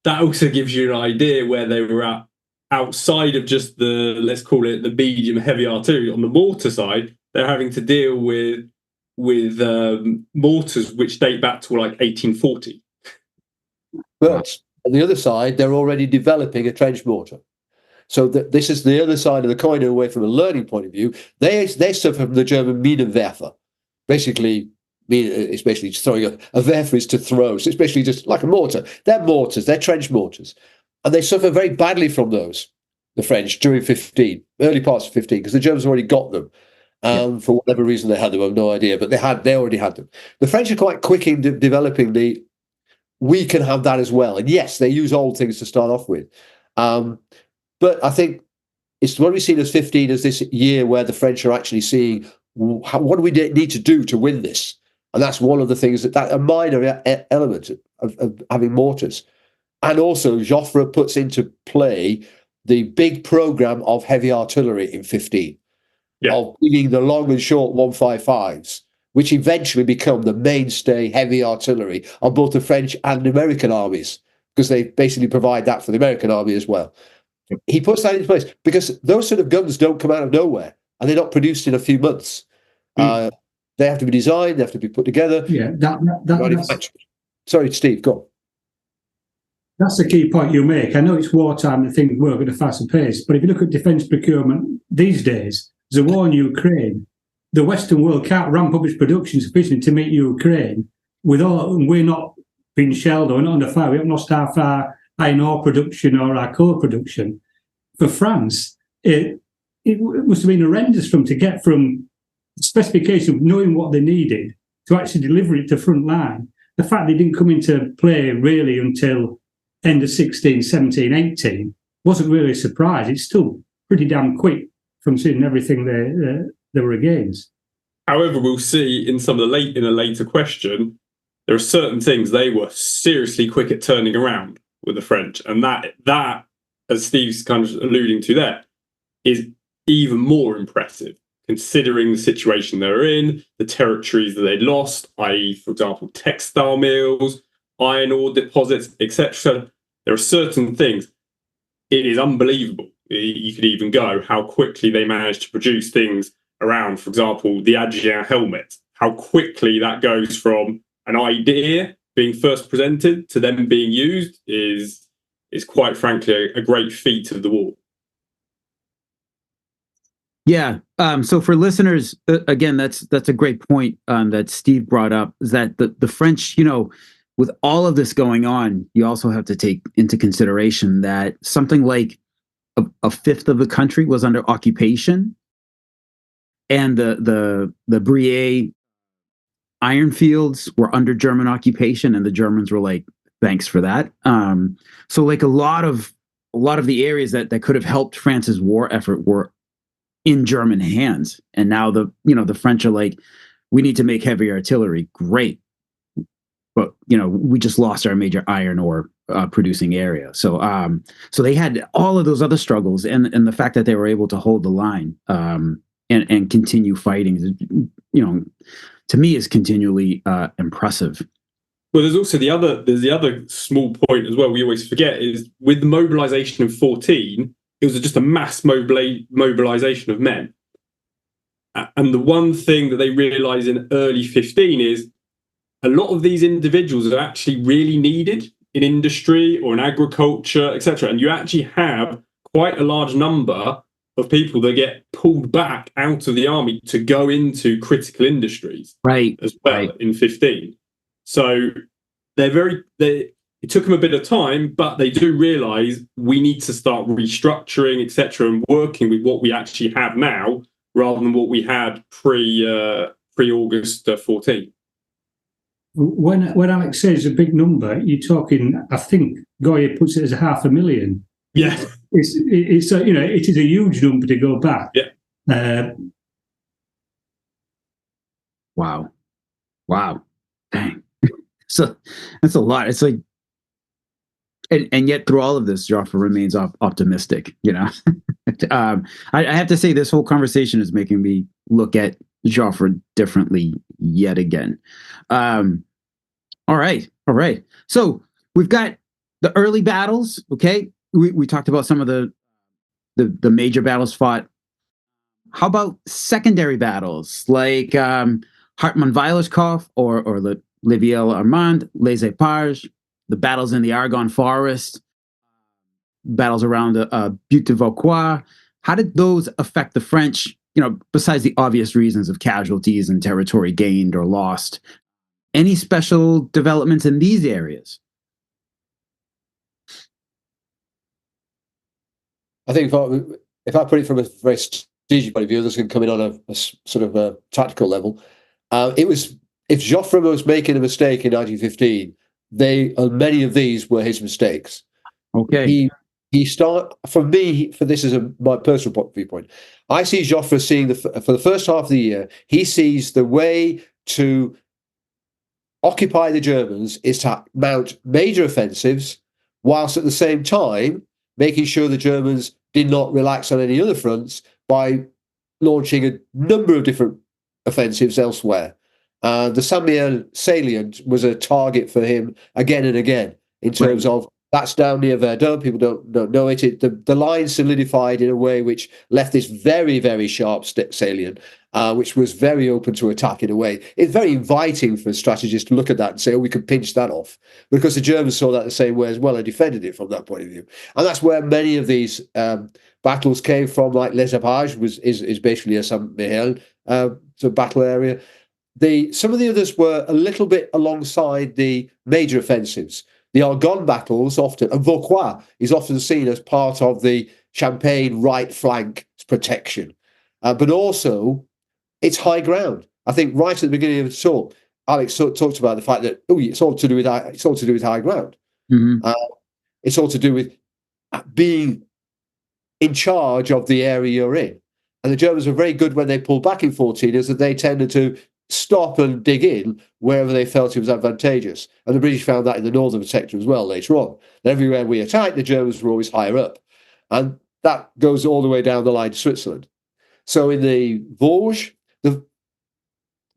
that also gives you an idea where they were at outside of just the, let's call it the medium heavy artillery. On the mortar side, they're having to deal with mortars which date back to like 1840. But on the other side, they're already developing a trench mortar. So this is the other side of the coin away from a learning point of view. They suffer from the German Minenwerfer. Basically, it's basically just throwing a Werfer is to throw. So it's basically just like a mortar. They're mortars, they're trench mortars. And they suffer very badly from those, the French, during 15, early parts of 15, because the Germans already got them. For whatever reason they had them, I have no idea, but they already had them. The French are quite quick in developing we can have that as well. And yes, they use old things to start off with. But I think it's what we've seen as 15 as this year where the French are actually seeing what do we need to do to win this? And that's one of the things that a minor element of having mortars. And also Joffre puts into play the big program of heavy artillery in 15, of bringing the long and short 155s, which eventually become the mainstay heavy artillery of both the French and American armies, because they basically provide that for the American army as well. He puts that into place because those sort of guns don't come out of nowhere and they're not produced in a few months. They have to be designed, they have to be put together. Yeah, sorry, Steve, go on. That's the key point you make. I know it's wartime and things work at a faster pace, but if you look at defence procurement these days, there's a war in Ukraine. The Western world can't ramp up its production sufficiently to meet Ukraine. We're not being shelled or not under fire. We haven't lost our iron ore production or our coal production. For France, it must have been horrendous for them to get from specification of knowing what they needed to actually deliver it to front line. The fact they didn't come into play really until end of 16, 17, 18 wasn't really a surprise. It's still pretty damn quick from seeing everything they were against. However, we'll see in some of in a later question, there are certain things they were seriously quick at turning around with the French, and that, as Steve's kind of alluding to there, is even more impressive considering the situation they're in, the territories that they lost, i.e., for example, textile mills, iron ore deposits, etc. There are certain things. it is unbelievable. You could even go how quickly they managed to produce things around, for example, the Adrien helmet, how quickly that goes from an idea being first presented to them being used is quite frankly a great feat of the war. Yeah. So for listeners, again, that's a great point that Steve brought up, is that the French, with all of this going on, you also have to take into consideration that something like a fifth of the country was under occupation, and the Briey iron fields were under German occupation, and the Germans were like, thanks for that. So like a lot of the areas that could have helped France's war effort were in German hands. And now the French are like, we need to make heavy artillery. Great. But, we just lost our major iron ore producing area. So they had all of those other struggles, and the fact that they were able to hold the line and continue fighting, to me is continually impressive. Well, there's also the other small point as well we always forget is with the mobilization in 14, it was just a mass mobilization of men. And the one thing that they realized in early 15 is a lot of these individuals are actually really needed in industry or in agriculture, etc. And you actually have quite a large number of people that get pulled back out of the army to go into critical industries, right, as well, in 15. So it took them a bit of time, but they do realise we need to start restructuring, etc., and working with what we actually have now rather than what we had pre-August 14. When Alex says a big number, you're talking, I think Goya puts it as 500,000. Yeah. It's it is a huge number to go back. Yeah. Wow. Dang. So that's a lot. It's like, and yet through all of this, Joffre remains optimistic. I have to say, this whole conversation is making me look at Joffre differently yet again. All right. So we've got the early battles. Okay, we talked about some of the major battles fought. How about secondary battles like Hartmann-Weilerskopf or the Liviel-Armand, Les Eparges, the battles in the Argonne Forest, battles around the Butte de Vauquois? How did those affect the French, besides the obvious reasons of casualties and territory gained or lost? Any special developments in these areas? I think if I put it from a very strategic point of view, this can come in on a sort of a tactical level. If Joffre was making a mistake in 1915, many of these were his mistakes. Okay. This is my personal viewpoint. I see Joffre seeing for the first half of the year, he sees the way to occupy the Germans is to mount major offensives, whilst at the same time making sure the Germans did not relax on any other fronts by launching a number of different offensives elsewhere. The Saint-Mihiel salient was a target for him again and again in terms of that's down near Verdun. People don't know it. The line solidified in a way which left this very, very sharp salient, which was very open to attack in a way. It's very inviting for strategists to look at that and say, oh, we can pinch that off, because the Germans saw that the same way as well and defended it from that point of view. And that's where many of these battles came from, like Les Eparges is basically a Saint-Mihiel battle area. Some of the others were a little bit alongside the major offensives. The Argonne battles often, and Vauquois is often seen as part of the Champagne right flank protection. But also, it's high ground. I think right at the beginning of the talk, Alex talked about the fact that it's all to do with high ground. Mm-hmm. It's all to do with being in charge of the area you're in. And the Germans were very good when they pulled back in 14, is that they tended to stop and dig in wherever they felt it was advantageous. And the British found that in the northern sector as well later on. And everywhere we attacked, the Germans were always higher up. And that goes all the way down the line to Switzerland. So in the Vosges, the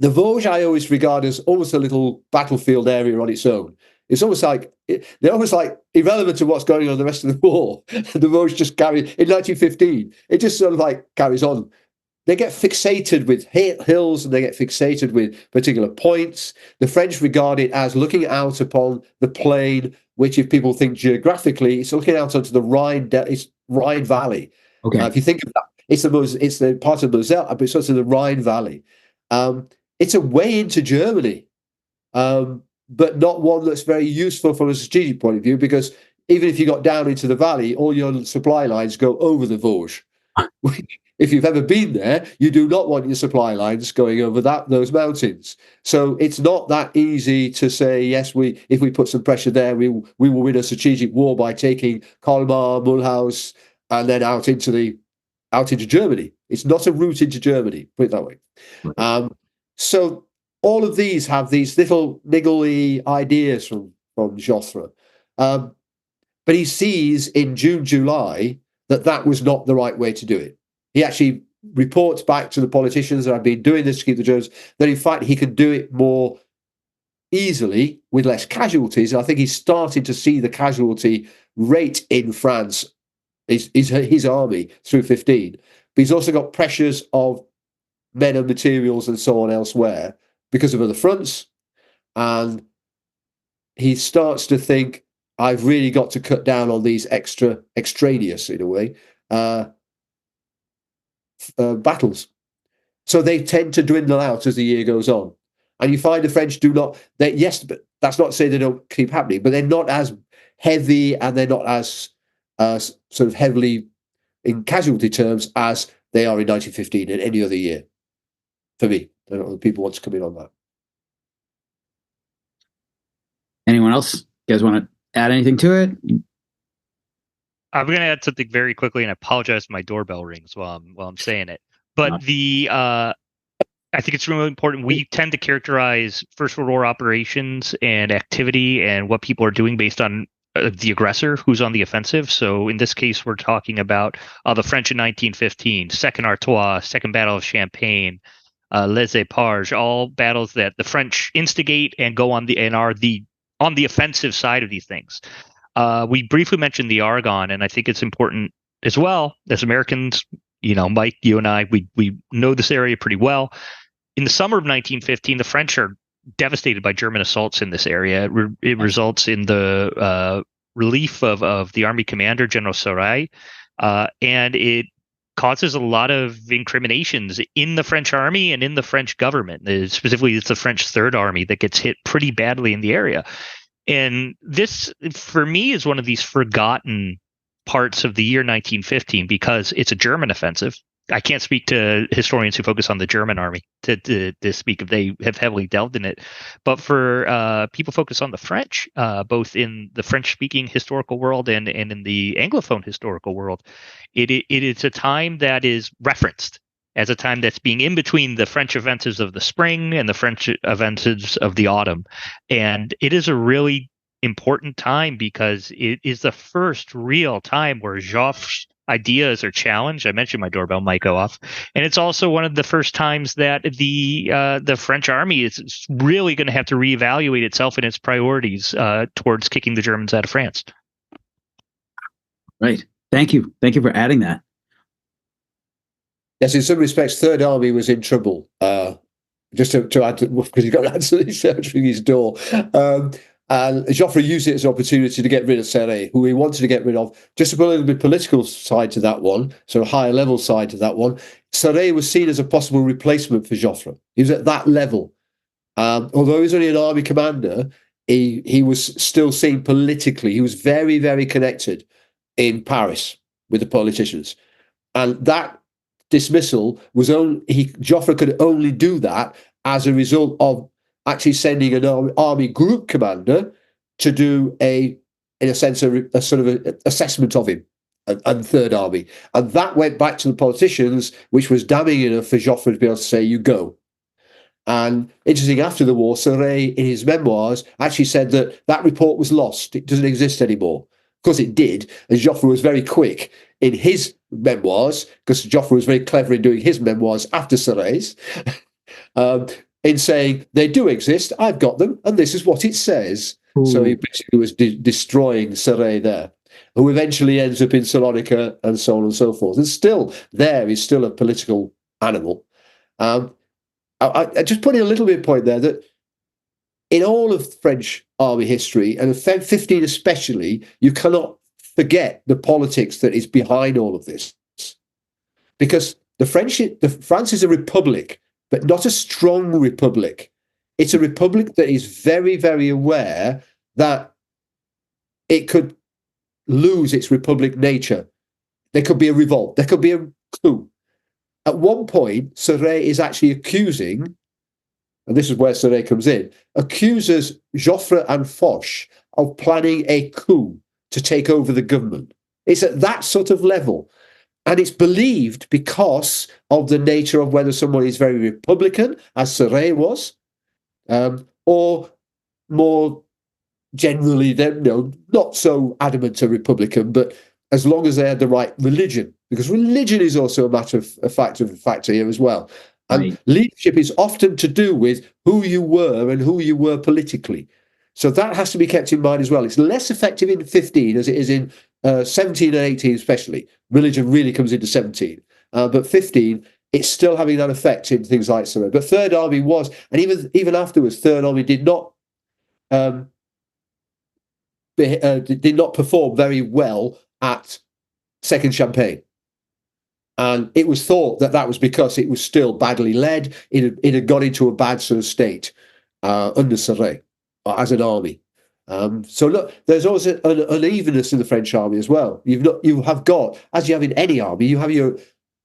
Vosges I always regard as almost a little battlefield area on its own. It's almost like they're almost like irrelevant to what's going on in the rest of the war. The Vosges just carry in 1915. It just sort of like carries on. They get fixated with hills and they get fixated with particular points. The French regard it as looking out upon the plain, which, if people think geographically, it's looking out onto the Rhine Valley. Okay. If you think of that, it's the part of Moselle, but it's also the Rhine Valley. It's a way into Germany, but not one that's very useful from a strategic point of view, because even if you got down into the valley, all your supply lines go over the Vosges. If you've ever been there, you do not want your supply lines going over those mountains. So it's not that easy to say, yes, if we put some pressure there, we will win a strategic war by taking Colmar, Mulhouse, and then out into Germany. It's not a route into Germany, put it that way. Right. So all of these have these little niggly ideas from Joffre. But he sees in June, July, that was not the right way to do it. He actually reports back to the politicians that I've been doing this to keep the Germans, that in fact he could do it more easily with less casualties. I think he's starting to see the casualty rate in France, his army, through 15. But he's also got pressures of men and materials and so on elsewhere because of other fronts. And he starts to think, I've really got to cut down on these extraneous, in a way, battles. So they tend to dwindle out as the year goes on. And you find the French do not, yes, but that's not to say they don't keep happening, but they're not as heavy and they're not as sort of heavily in casualty terms as they are in 1915 and any other year. For me, I don't know if people want to come in on that. Anyone else? You guys want to add anything to it? I'm going to add something very quickly, and I apologize if my doorbell rings while I'm saying it. But I think it's really important. We tend to characterize First World War operations and activity and what people are doing based on the aggressor who's on the offensive. So in this case, we're talking about the French in 1915, Second Artois, Second Battle of Champagne, Les Éparges, all battles that the French instigate and go on on the offensive side of these things. We briefly mentioned the Argonne, and I think it's important as well as Americans. You know, Mike, you and I, we know this area pretty well. In the summer of 1915, the French are devastated by German assaults in this area. It results in the relief of the army commander, General Scarpe, and it causes a lot of incriminations in the French army and in the French government. Specifically, it's the French Third Army that gets hit pretty badly in the area. And this, for me, is one of these forgotten parts of the year 1915 because it's a German offensive. I can't speak to historians who focus on the German army to speak if they have heavily delved in it. But for people focused on the French, both in the French-speaking historical world and in the Anglophone historical world, it is a time that is referenced as a time that's being in between the French offensives of the spring and the French offensives of the autumn. And it is a really important time because it is the first real time where Joffre's ideas are challenged. I mentioned my doorbell might go off. And it's also one of the first times that the French army is really going to have to reevaluate itself and its priorities towards kicking the Germans out of France. Right. Thank you. Thank you for adding that. Yes, in some respects, Third Army was in trouble. Just to add, because he got absolutely searching his door. And Joffre used it as an opportunity to get rid of Serre, who he wanted to get rid of. Just to put a little bit political side to that one, so a higher level side to that one, Serre was seen as a possible replacement for Joffre. He was at that level. Although he was only an army commander, he was still seen politically. He was very, very connected in Paris with the politicians. And that dismissal was Joffre could only do that as a result of actually sending an army group commander to do in a sense, a sort of an assessment of him and Third Army. And that went back to the politicians, which was damning enough for Joffre to be able to say, you go. And interesting, after the war, Serre, in his memoirs, actually said that report was lost. It doesn't exist anymore. Of course it did, and Joffre was very quick in his memoirs, because Joffre was very clever in doing his memoirs after Serre's, in saying, they do exist, I've got them, and this is what it says. So he basically was destroying Scarpe there, who eventually ends up in Salonika and so on and so forth. And still, he's still a political animal. I just put in a little bit of point there that in all of French army history, and Feb 15 especially, you cannot forget the politics that is behind all of this. Because France is a republic, but not a strong republic. It's a republic that is very, very aware that it could lose its republic nature. There could be a revolt. There could be a coup. At one point, Scarpe is actually accusing, and this is where Scarpe comes in, accuses Joffre and Foch of planning a coup to take over the government. It's at that sort of level. And it's believed because of the nature of whether someone is very Republican, as Scarpe was, or more generally, not so adamant a Republican, but as long as they had the right religion, because religion is also a factor here as well. And leadership is often to do with who you were and who you were politically. So that has to be kept in mind as well. It's less effective in 15 as it is in 17 and 18 especially. Religion really comes into 17. But 15, it's still having that effect in things like Scarpe. But Third Army was, and even afterwards, Third Army did not perform very well at Second Champagne. And it was thought that was because it was still badly led. It had got into a bad sort of state under Scarpe as an army. So look, there's also an unevenness in the French army as well. You have got, as you have in any army, you have your,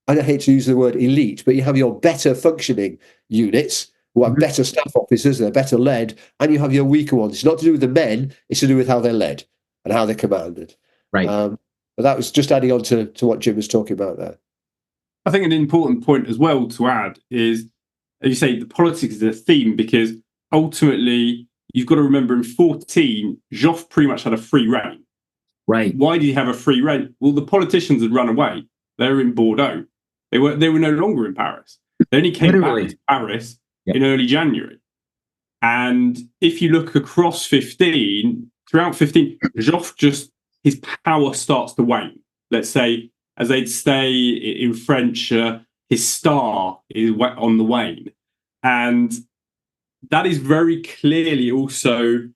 I hate to use the word elite, but you have your better functioning units who have better staff officers, they're better led, and you have your weaker ones. It's not to do with the men, it's to do with how they're led and how they're commanded. Right. But that was just adding on to what Jim was talking about there. I think an important point as well to add is, as you say, the politics is a theme, because ultimately you've got to remember in 14, Joffre pretty much had a free reign. Right. Why did he have a free reign? Well, the politicians had run away. They were in Bordeaux. They were no longer in Paris. They only came back to Paris in early January. And if you look across 15, throughout 15, Joffre his power starts to wane. Let's say, as they'd say in French, his star is on the wane. And that is very clearly also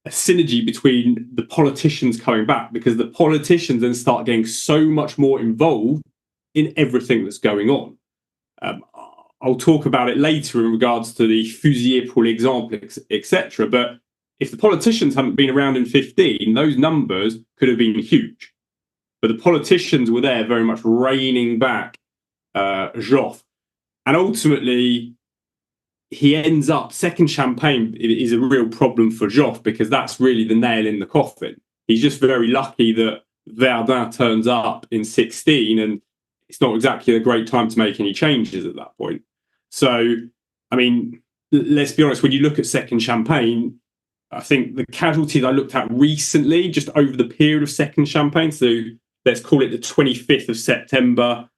a synergy between the politicians coming back, because the politicians then start getting so much more involved in everything that's going on. I'll talk about it later in regards to the fusillés pour l'exemple, etc. But if the politicians hadn't been around in 15, those numbers could have been huge. But the politicians were there very much reining back Joffre. And ultimately, he ends up, Second Champagne is a real problem for Joffre, because that's really the nail in the coffin. He's just very lucky that Verdun turns up in 16, and it's not exactly a great time to make any changes at that point. So, I mean, let's be honest, when you look at Second Champagne, I think the casualties I looked at recently, just over the period of Second Champagne, so let's call it the 25th of September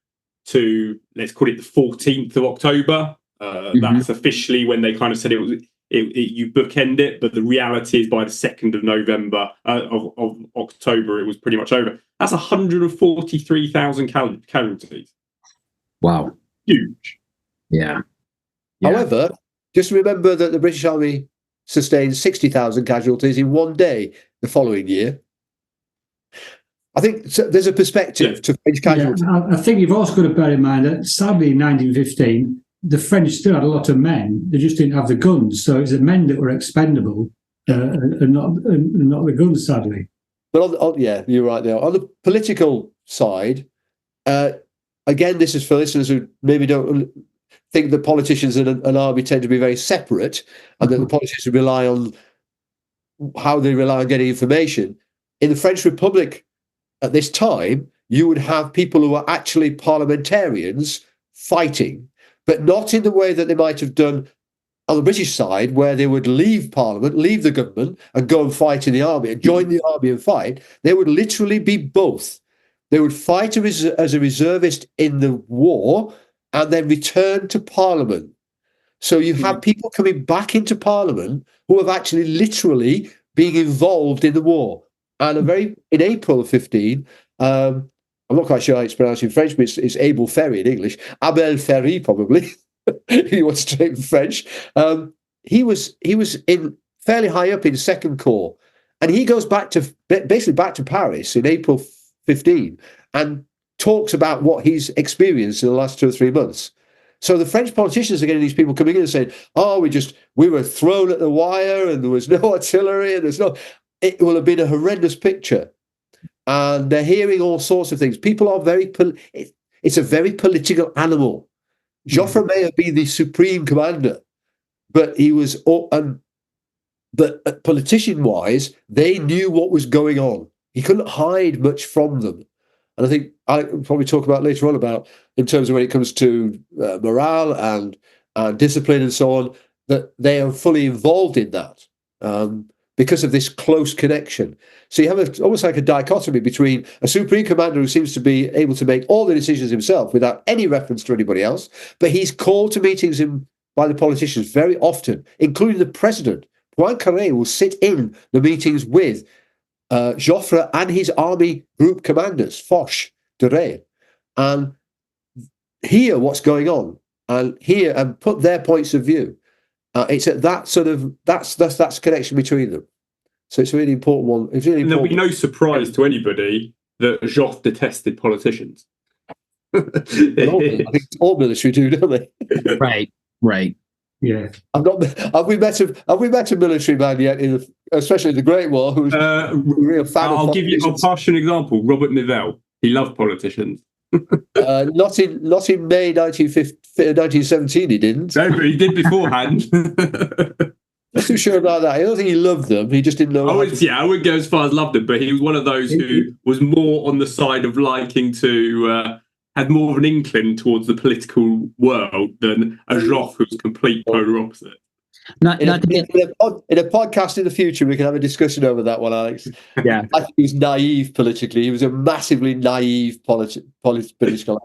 to, let's call it the 14th of October. That's officially when they kind of said you bookend it, but the reality is by the 2nd of November, of October, it was pretty much over. That's 143,000 casualties. Wow. Huge. Yeah. However, just remember that the British Army sustained 60,000 casualties in one day the following year. I think there's a perspective to French casualties. Yeah, I think you've also got to bear in mind that sadly in 1915, the French still had a lot of men. They just didn't have the guns. So it's the men that were expendable and not the guns, sadly. But yeah, you're right there. On the political side, again, this is for listeners who maybe don't think that politicians and an army tend to be very separate, and that the politicians rely on how they rely on getting information. In the French Republic at this time, you would have people who are actually parliamentarians fighting, but not in the way that they might have done on the British side, where they would leave Parliament, leave the government, and go and fight in the army, and join the army and fight. They would literally be both. They would fight as a reservist in the war, and then return to Parliament. So you have people coming back into Parliament who have actually literally being involved in the war. And in April of 15, I'm not quite sure how it's pronounced in French, but it's Abel Ferry in English. Abel Ferry, probably, if you want to take in French. He was in fairly high up in Second Corps, and he goes back to Paris in April 15 and talks about what he's experienced in the last 2 or 3 months. So the French politicians are getting these people coming in and saying, "Oh, we were thrown at the wire, and there was no artillery, and it will have been a horrendous picture." And they're hearing all sorts of things. People are it's a very political animal. Joffre may have been the supreme commander, but he was, but politician-wise, they knew what was going on. He couldn't hide much from them. And I think I'll probably talk about later on about, in terms of when it comes to morale and discipline and so on, that they are fully involved in that because of this close connection. So you have almost like a dichotomy between a supreme commander who seems to be able to make all the decisions himself without any reference to anybody else, but he's called to meetings by the politicians very often, including the president. Poincaré will sit in the meetings with Joffre and his army group commanders, Foch, de Ré, and hear what's going on and put their points of view. It's at that sort of that's connection between them. So it's a really important one. It's really important. There'll be no surprise to anybody that Joffre detested politicians. I think all military do, don't they? Right. Yeah. Have we met a military man yet, especially in the Great War, who's a real fan of politicians? I'll pass you an example. Robert Nivelle. He loved politicians. Not in May 1917, he didn't. No, but he did beforehand. Not too sure about that. I don't think he loved them. He just didn't know. I wouldn't go as far as loved them, but he was one of those who was more on the side of liking to had more of an inkling towards the political world than a Joffre who was complete polar opposite. In a podcast in the future, we can have a discussion over that one, Alex. Yeah, I think he was naive politically. He was a massively naive political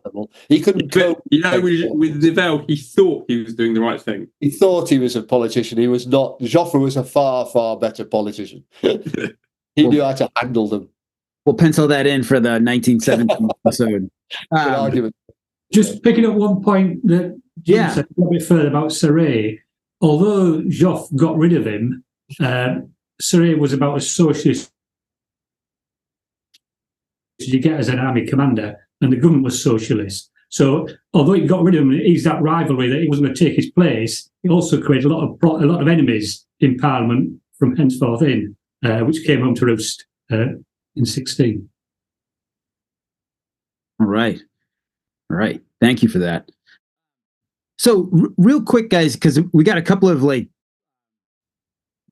animal. He couldn't cope. With Nivelle, he thought he was doing the right thing. He thought he was a politician. He was not. Joffre was a far, far better politician. He knew how to handle them. We'll pencil that in for the 1917 episode. Argument. Just picking up one point that Jim said a little bit further about Serret. Although Joffre got rid of him, Serret was about as socialist as you get as an army commander, and the government was socialist. So, although he got rid of him, he's that rivalry that he wasn't going to take his place. He also created a lot of enemies in Parliament from henceforth in, which came home to roost in 16. All right. Thank you for that. So real quick, guys, because we got a couple of really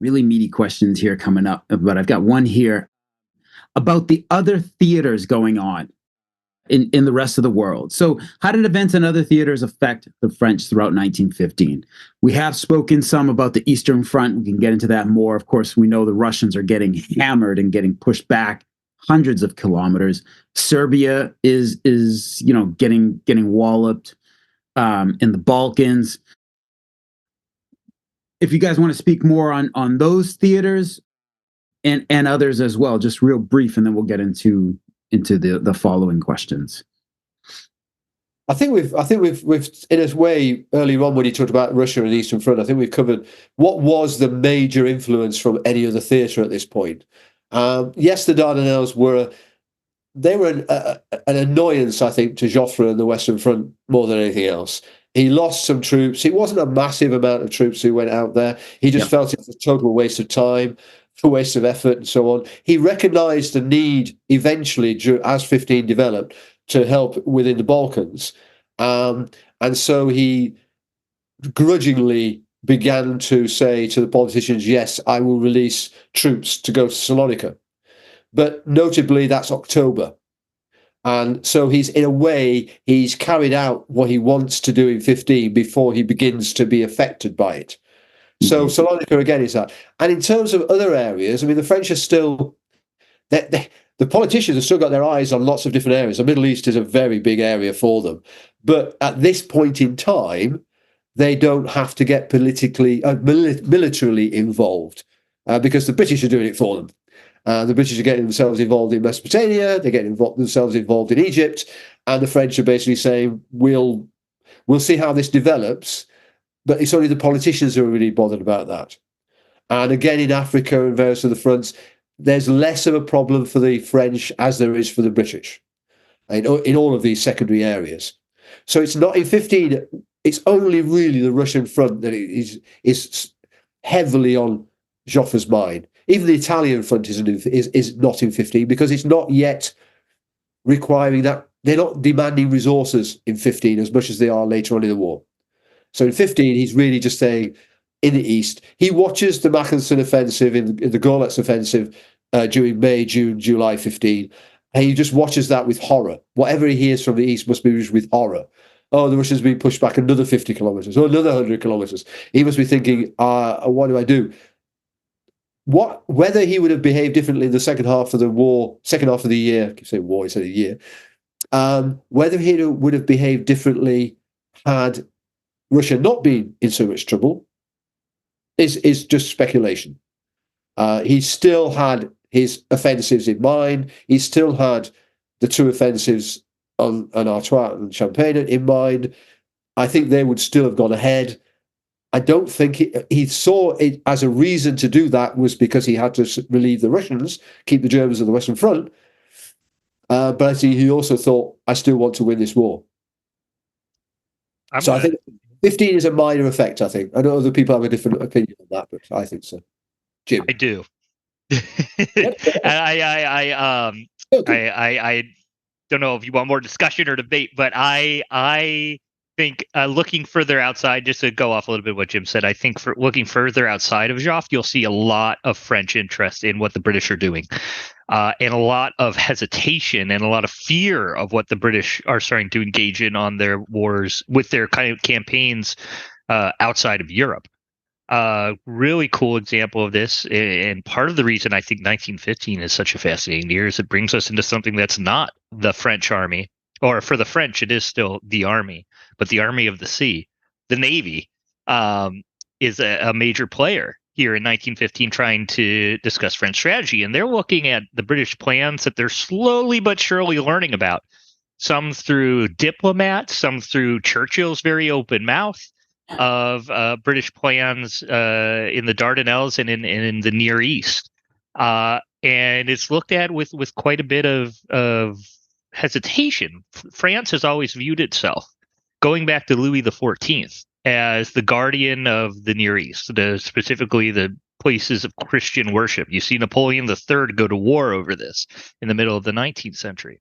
meaty questions here coming up, but I've got one here about the other theaters going on in the rest of the world. So how did events in other theaters affect the French throughout 1915? We have spoken some about the Eastern Front. We can get into that more. Of course, we know the Russians are getting hammered and getting pushed back hundreds of kilometers. Serbia is getting walloped in the Balkans. If you guys want to speak more on those theaters and others as well, just real brief, and then we'll get into the following questions. I think we've in a way earlier on when you talked about Russia and the Eastern Front, I think we've covered what was the major influence from any other theatre at this point. Yes, the Dardanelles were an annoyance, I think, to Joffre and the Western Front more than anything else. He lost some troops. It wasn't a massive amount of troops who went out there. He just felt it was a total waste of time, a waste of effort, and so on. He recognised the need eventually, as 15 developed, to help within the Balkans. And so he grudgingly began to say to the politicians, yes, I will release troops to go to Salonika. But notably, that's October. And so he's carried out what he wants to do in 15 before he begins to be affected by it. So Salonika, again, is that. And in terms of other areas, I mean, the French are still... the politicians have still got their eyes on lots of different areas. The Middle East is a very big area for them. But at this point in time, they don't have to get politically, militarily involved. because the British are doing it for them. The British are getting themselves involved in Mesopotamia, they're getting themselves involved in Egypt, and the French are basically saying, we'll see how this develops, but it's only the politicians who are really bothered about that. And again, in Africa and various other fronts, there's less of a problem for the French as there is for the British in all of these secondary areas. So it's not in 15, it's only really the Russian front that is heavily on Joffre's mind. Even the Italian front is not in 15 because it's not yet requiring that. They're not demanding resources in 15 as much as they are later on in the war. So in 15, he's really just saying, in the east, he watches the Mackensen offensive in the Gorlitz offensive during May, June, July 15, and he just watches that with horror. Whatever he hears from the east must be with horror. Oh, the Russians being pushed back another 50 kilometers or another 100 kilometers. He must be thinking, what do I do? Whether he would have behaved differently in the second half of the war, second half of the year, I keep saying war, instead of year, whether he would have behaved differently had Russia not been in so much trouble is just speculation. He still had his offensives in mind. He still had the two offensives on Artois and Champagne in mind. I think they would still have gone ahead. I don't think he saw it as a reason to do that was because he had to relieve the Russians, keep the Germans on the Western Front. But I think he also thought, I still want to win this war. I think 15 is a minor effect, I think. I know other people have a different opinion on that, but I think so. Jim? I do. I don't know if you want more discussion or debate, but I think looking further outside, just to go off a little bit what Jim said, I think for looking further outside of Joffre, you'll see a lot of French interest in what the British are doing, and a lot of hesitation and a lot of fear of what the British are starting to engage in on their wars with their kind of campaigns outside of Europe. Really cool example of this, and part of the reason I think 1915 is such a fascinating year is it brings us into something that's not the French army, or for the French, it is still the army, but the army of the sea, the Navy, is a major player here in 1915 trying to discuss French strategy, and they're looking at the British plans that they're slowly but surely learning about, some through diplomats, some through Churchill's very open mouth, of British plans in the Dardanelles and in the Near East, and it's looked at with quite a bit of hesitation. France has always viewed itself, going back to Louis XIV, as the guardian of the Near East, specifically the places of Christian worship. You see Napoleon III go to war over this in the middle of the 19th century.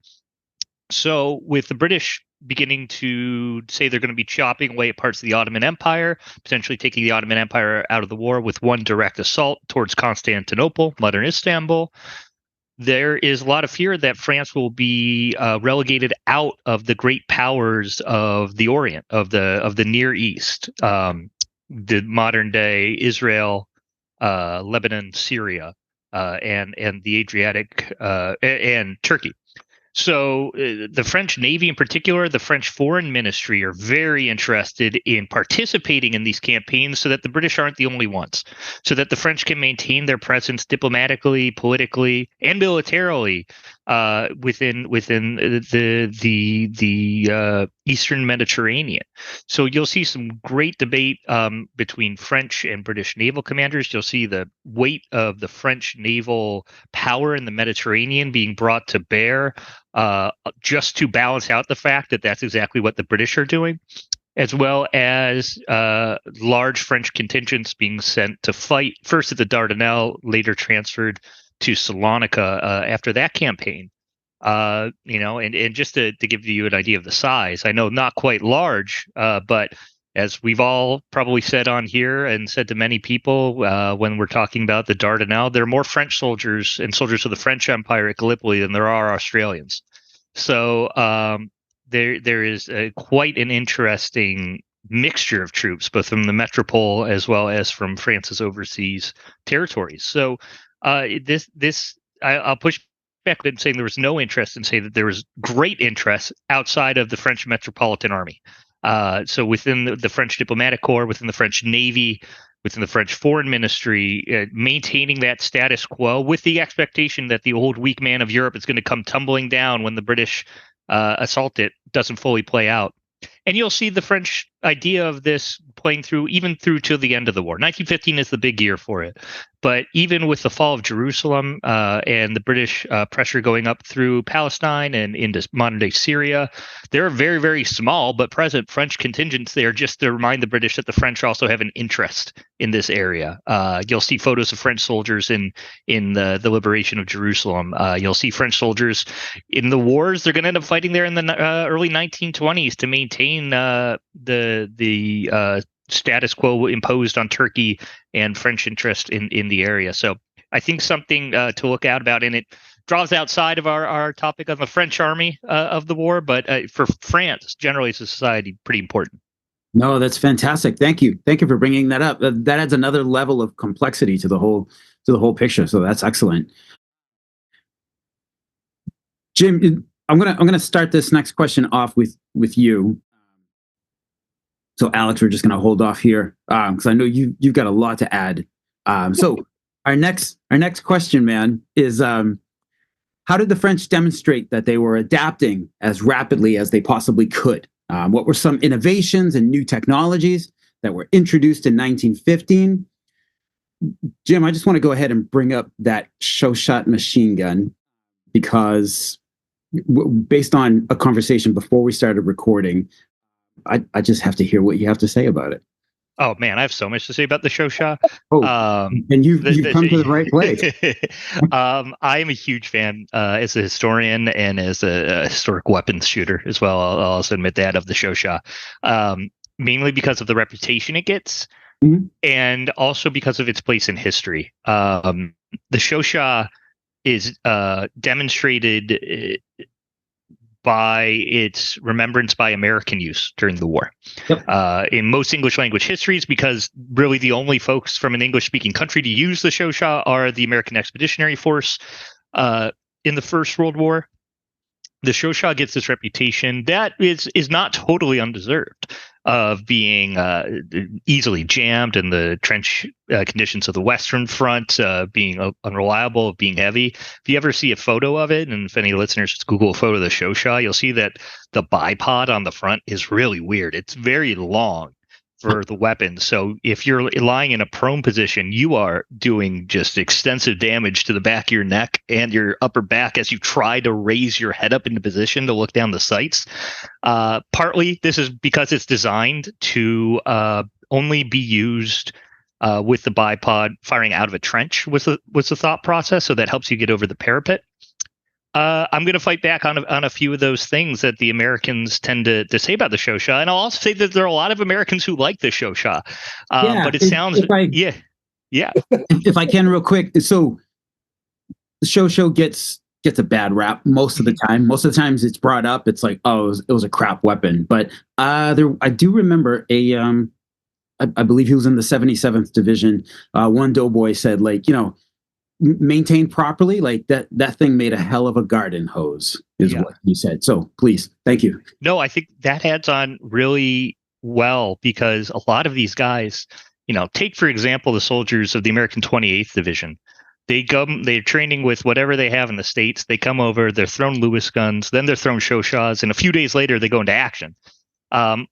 So with the British beginning to say they're going to be chopping away at parts of the Ottoman Empire, potentially taking the Ottoman Empire out of the war with one direct assault towards Constantinople, modern Istanbul, there is a lot of fear that France will be relegated out of the great powers of the Orient, of the Near East, the modern day Israel, Lebanon, Syria, and the Adriatic, and Turkey. So the French Navy in particular, the French Foreign Ministry are very interested in participating in these campaigns so that the British aren't the only ones, so that the French can maintain their presence diplomatically, politically, and militarily within the Eastern Mediterranean. So you'll see some great debate between French and British naval commanders. You'll see the weight of the French naval power in the Mediterranean being brought to bear just to balance out the fact that that's exactly what the British are doing, as well as large French contingents being sent to fight first at the Dardanelles, later transferred to Salonika after that campaign. And just to give you an idea of the size, I know not quite large, but as we've all probably said on here and said to many people when we're talking about the Dardanelles, there are more French soldiers and soldiers of the French Empire at Gallipoli than there are Australians. So there is quite an interesting mixture of troops, both from the metropole as well as from France's overseas territories. So I'll push back in saying there was no interest, and say that there was great interest outside of the French Metropolitan Army. So within the French diplomatic corps, within the French Navy, within the French foreign ministry, maintaining that status quo with the expectation that the old weak man of Europe is going to come tumbling down when the British assault it, doesn't fully play out. And you'll see the French idea of this playing through even through to the end of the war. 1915 is the big year for it. But even with the fall of Jerusalem and the British pressure going up through Palestine and into modern-day Syria, there are very, very small but present French contingents there just to remind the British that the French also have an interest in this area. You'll see photos of French soldiers in the liberation of Jerusalem. You'll see French soldiers in the wars. They're going to end up fighting there in the early 1920s to maintain the status quo imposed on Turkey and French interest in the area. So I think something to look out about, and it draws outside of our topic on the French army of the war, but for France, generally as a society, pretty important. No, that's fantastic. Thank you. Thank you for bringing that up. That adds another level of complexity to the whole picture. So that's excellent. Jim, I'm gonna start this next question off with you. So Alex, we're just gonna hold off here because I know you've got a lot to add. So our next question, man, is how did the French demonstrate that they were adapting as rapidly as they possibly could? What were some innovations and new technologies that were introduced in 1915? Jim, I just want to go ahead and bring up that Chauchat machine gun because based on a conversation before we started recording, I just have to hear what you have to say about it. Oh man, I have so much to say about the Chauchat. And you've come to the right place. I am a huge fan as a historian and as a historic weapons shooter as well. I'll also admit that of the Chauchat, mainly because of the reputation it gets, and also because of its place in history. The Chauchat is demonstrated by its remembrance by American use during the war. Yep. In most English language histories, because really the only folks from an English speaking country to use the Chauchat are the American Expeditionary Force in the First World War. The Chauchat gets this reputation that is not totally undeserved of being easily jammed in the trench conditions of the Western Front, being unreliable, of being heavy. If you ever see a photo of it, and if any listeners just Google a photo of the Chauchat, you'll see that the bipod on the front is really weird. It's very long for the weapon. So if you're lying in a prone position, you are doing just extensive damage to the back of your neck and your upper back as you try to raise your head up into position to look down the sights. Partly this is because it's designed to only be used with the bipod firing out of a trench was the thought process. So that helps you get over the parapet. I'm going to fight back on a few of those things that the Americans tend to say about the Chauchat, and I'll also say that there are a lot of Americans who like the Chauchat. But it sounds, yeah. If I can, real quick, so the Chauchat gets a bad rap most of the time. Most of the times, it's brought up. It's like, oh, it was a crap weapon. But I do remember I believe he was in the 77th Division. One doughboy said, like, maintained properly, like that thing made a hell of a garden hose is what he said. So please, thank you. No, I think that adds on really well because a lot of these guys, take for example the soldiers of the American 28th Division. They're training with whatever they have in the States. They come over, they're thrown Lewis guns, then they're thrown Chauchats, and a few days later they go into action.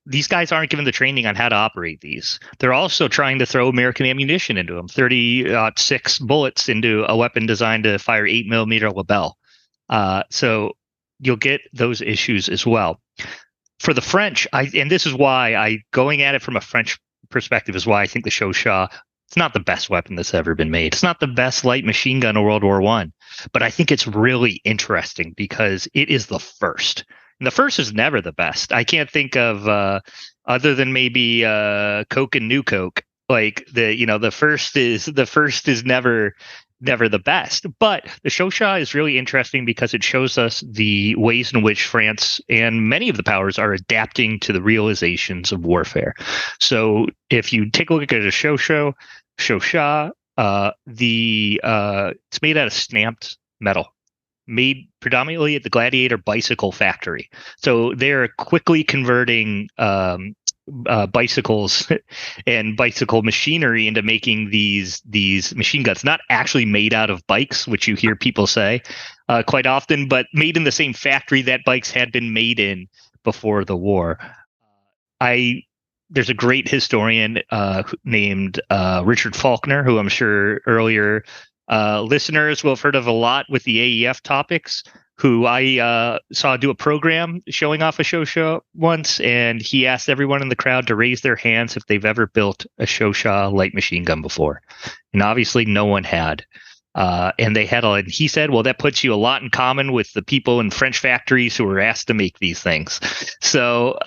These guys aren't given the training on how to operate these. They're also trying to throw American ammunition into them, 30-6 bullets into a weapon designed to fire 8mm Lebel. So you'll get those issues as well. For the French, and this is why going at it from a French perspective is why I think the Chauchat, it's not the best weapon that's ever been made. It's not the best light machine gun of World War I, but I think it's really interesting because it is the first. And the first is never the best. I can't think of other than maybe Coke and New Coke. Like the first is never the best. But the Chauchat is really interesting because it shows us the ways in which France and many of the powers are adapting to the realizations of warfare. So if you take a look at a Chauchat, it's made out of stamped metal, made predominantly at the Gladiator Bicycle Factory. So they're quickly converting bicycles and bicycle machinery into making these machine guns, not actually made out of bikes, which you hear people say quite often, but made in the same factory that bikes had been made in before the war. There's a great historian named Richard Faulkner, who I'm sure earlier listeners will have heard of a lot with the AEF topics, who I saw do a program showing off a Chauchat once, and he asked everyone in the crowd to raise their hands if they've ever built a Chauchat light machine gun before. And obviously no one had. And he said, well, that puts you a lot in common with the people in French factories who were asked to make these things. So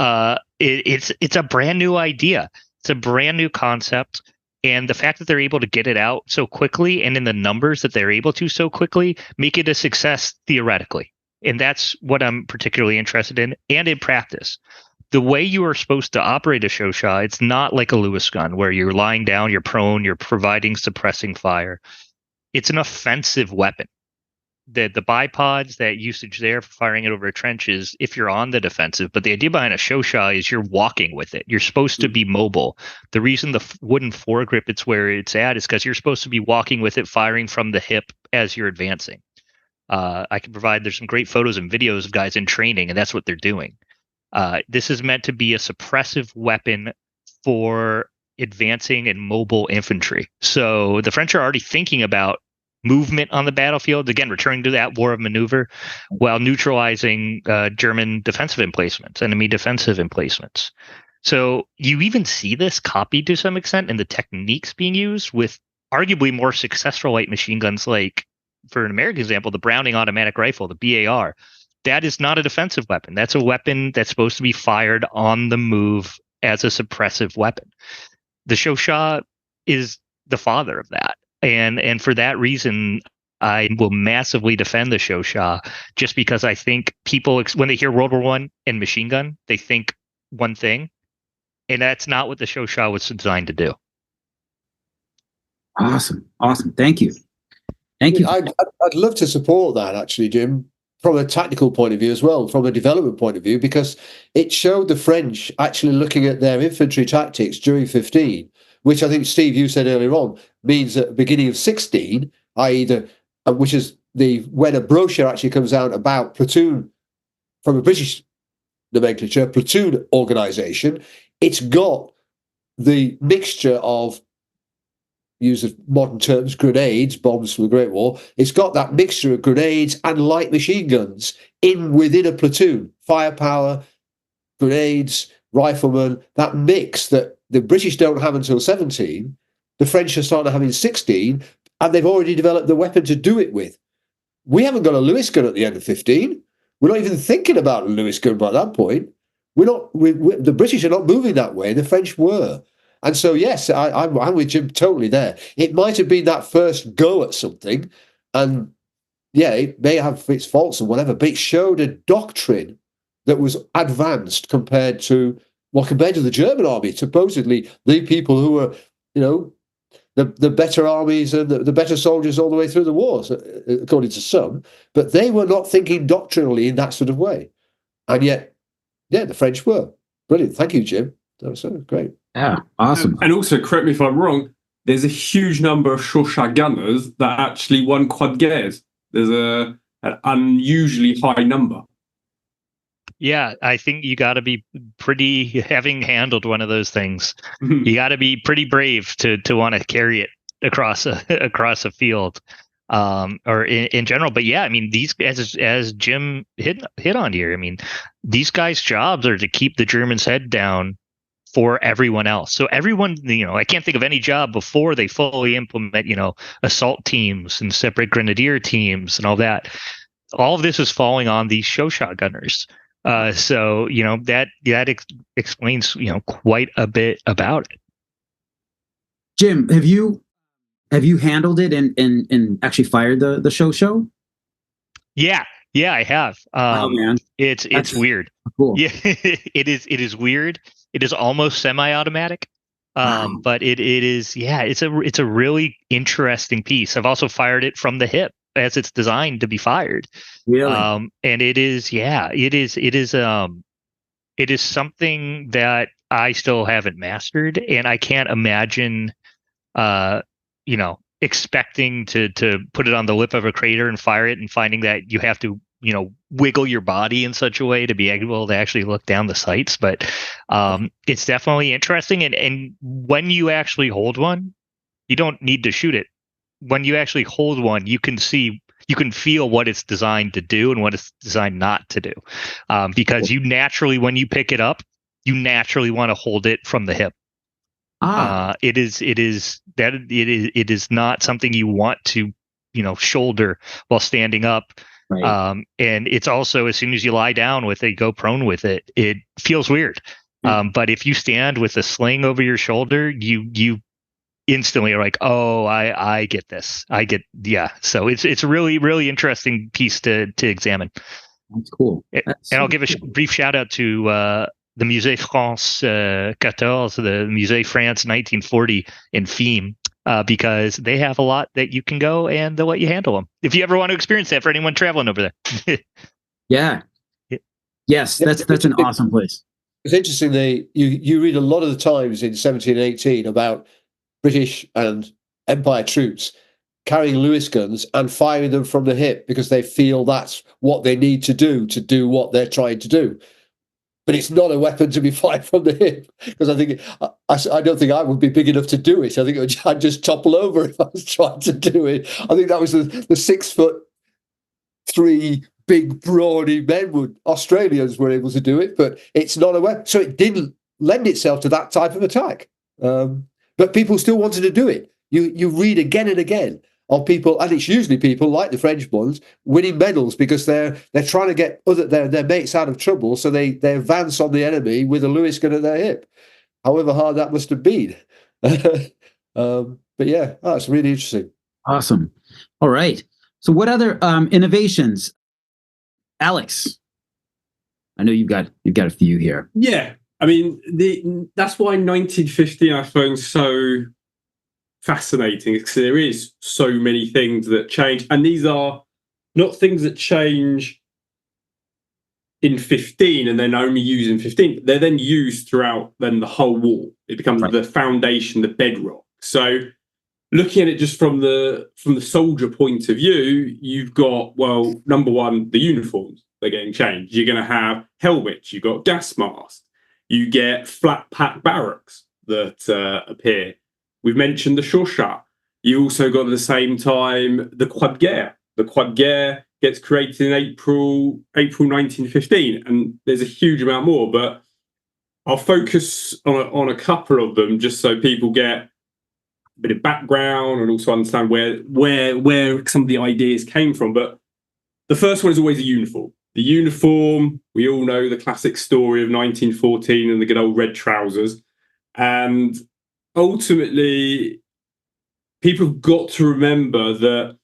it's a brand new idea. It's a brand new concept. And the fact that they're able to get it out so quickly and in the numbers that they're able to so quickly make it a success theoretically. And that's what I'm particularly interested in, and in practice. The way you are supposed to operate a Chauchat, it's not like a Lewis gun where you're lying down, you're prone, you're providing suppressing fire. It's an offensive weapon. The bipods, that usage there for firing it over a trench is if you're on the defensive, but the idea behind a Chauchat is you're walking with it. You're supposed to be mobile. The reason the wooden foregrip it's where it's at is because you're supposed to be walking with it, firing from the hip as you're advancing. I can provide, there's some great photos and videos of guys in training, and that's what they're doing. This is meant to be a suppressive weapon for advancing and mobile infantry. So the French are already thinking about movement on the battlefield, again returning to that war of maneuver, while neutralizing German defensive emplacements, enemy defensive emplacements. So you even see this copied to some extent in the techniques being used with arguably more successful light machine guns, like, for an American example, the Browning automatic rifle, the BAR. That is not a defensive weapon. That's a weapon that's supposed to be fired on the move as a suppressive weapon. The Chauchat is the father of that. And for that reason, I will massively defend the Chauchat, just because I think people, when they hear World War I and machine gun, they think one thing, and that's not what the Chauchat was designed to do. Awesome. Thank you. I'd love to support that, actually, Jim, from a tactical point of view as well, from a development point of view, because it showed the French actually looking at their infantry tactics during 15, which I think, Steve, you said earlier on, means at the beginning of 16, i.e., which is when a brochure actually comes out about platoon, from a British nomenclature, platoon organisation. It's got the mixture of, use of modern terms, grenades, bombs from the Great War. It's got that mixture of grenades and light machine guns within a platoon. Firepower, grenades, riflemen, that mix that the British don't have until 17, the French are starting to have in 16, and they've already developed the weapon to do it with. We haven't got a Lewis gun at the end of 15. We're not even thinking about a Lewis gun by that point. The British are not moving that way, the French were. And so, yes, I'm with Jim totally there. It might have been that first go at something, and yeah, it may have its faults and whatever, but it showed a doctrine that was advanced compared to the German army, supposedly the people who were, the better armies and the better soldiers all the way through the wars, according to some, but they were not thinking doctrinally in that sort of way. And yet, yeah, the French were. Brilliant. Thank you, Jim. That was great. Yeah, awesome. And also, correct me if I'm wrong, there's a huge number of Chauchat gunners that actually won Croix de Guerre. There's an unusually high number. Yeah, I think you got to be pretty, having handled one of those things, you got to be pretty brave to want to carry it across a field, or in general. But yeah, I mean, these, as Jim hit on here, I mean, these guys' jobs are to keep the Germans' head down for everyone else. So everyone, I can't think of any job before they fully implement, assault teams and separate grenadier teams and all that. All of this is falling on these Chauchat gunners. So that explains quite a bit about it. Jim, have you handled it and actually fired the Chauchat? Yeah, I have. Oh man, it's weird. Cool. Yeah, it is weird. It is almost semi-automatic, but it is. Yeah, it's a really interesting piece. I've also fired it from the hip as it's designed to be fired. Really? And it is. Yeah, it is. It is something that I still haven't mastered, and I can't imagine, expecting to put it on the lip of a crater and fire it, and finding that you have to, wiggle your body in such a way to be able to actually look down the sights. But it's definitely interesting, and when you actually hold one, you don't need to shoot it. When you actually hold one, you can feel what it's designed to do and what it's designed not to do, because you naturally, when you pick it up, you naturally want to hold it from the hip. It is not something you want to, shoulder while standing up. Right. And it's also, as soon as you lie down with it, go prone with it, it feels weird. But if you stand with a sling over your shoulder, you instantly are like, oh, I get this. So it's a really, really interesting piece to examine. That's cool. And I'll give a brief shout out to the Musée France 14, the Musée France 1940 in Fimes, because they have a lot that you can go, and they'll let you handle them if you ever want to experience that, for anyone traveling over there. Yeah. Yes, that's an awesome place. It's interesting. You read a lot of the times in 1718 about British and Empire troops carrying Lewis guns and firing them from the hip because they feel that's what they need to do what they're trying to do. But it's not a weapon to be fired from the hip, because I don't think I would be big enough to do it. I think I'd just topple over if I was trying to do it. I think that was the 6'3" big brawny men Australians were able to do it, but it's not a weapon. So it didn't lend itself to that type of attack. But people still wanted to do it. You read again and again of people, and it's usually people like the French ones winning medals because they're trying to get their mates out of trouble, so they advance on the enemy with a Lewis gun at their hip. However hard that must have been. But yeah, that's really interesting. Awesome. All right. So what other innovations, Alex? I know you've got a few here. Yeah, I mean, that's why 1915 I find so fascinating, because there is so many things that change, and these are not things that change in 15 and then only used in 15. They're then used throughout then the whole war. It becomes the foundation, the bedrock. So looking at it just from the soldier point of view, you've got, well, number one, the uniforms, they're getting changed. You're going to have helmets, you've got gas masks, you get flat pack barracks that appear. We've mentioned the Chauchat. You also got at the same time the Croix de Guerre. The Croix de Guerre gets created in April 1915, and there's a huge amount more, but I'll focus on a couple of them just so people get a bit of background and also understand where some of the ideas came from. But the first one is always a uniform. The uniform, we all know the classic story of 1914 and the good old red trousers. And ultimately, people have got to remember that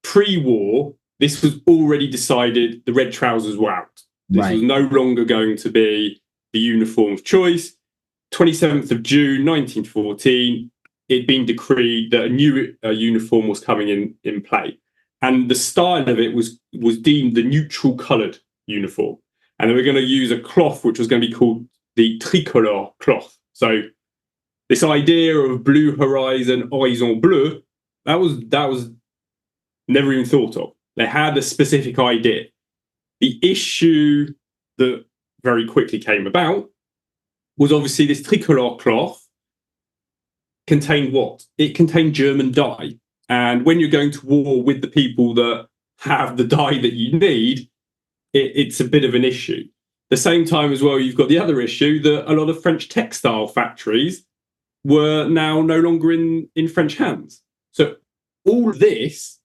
pre-war, this was already decided the red trousers were out. This was no longer going to be the uniform of choice. 27th of June, 1914, it'd been decreed that a new uniform was coming in play. And the style of it was deemed the neutral coloured uniform. And they were going to use a cloth which was going to be called the tricolore cloth. So this idea of blue horizon, horizon bleu, that was never even thought of. They had a specific idea. The issue that very quickly came about was obviously this tricolore cloth contained what? It contained German dye. And when you're going to war with the people that have the dye that you need, it's a bit of an issue. At the same time as well, you've got the other issue that a lot of French textile factories were now no longer in French hands. So all of this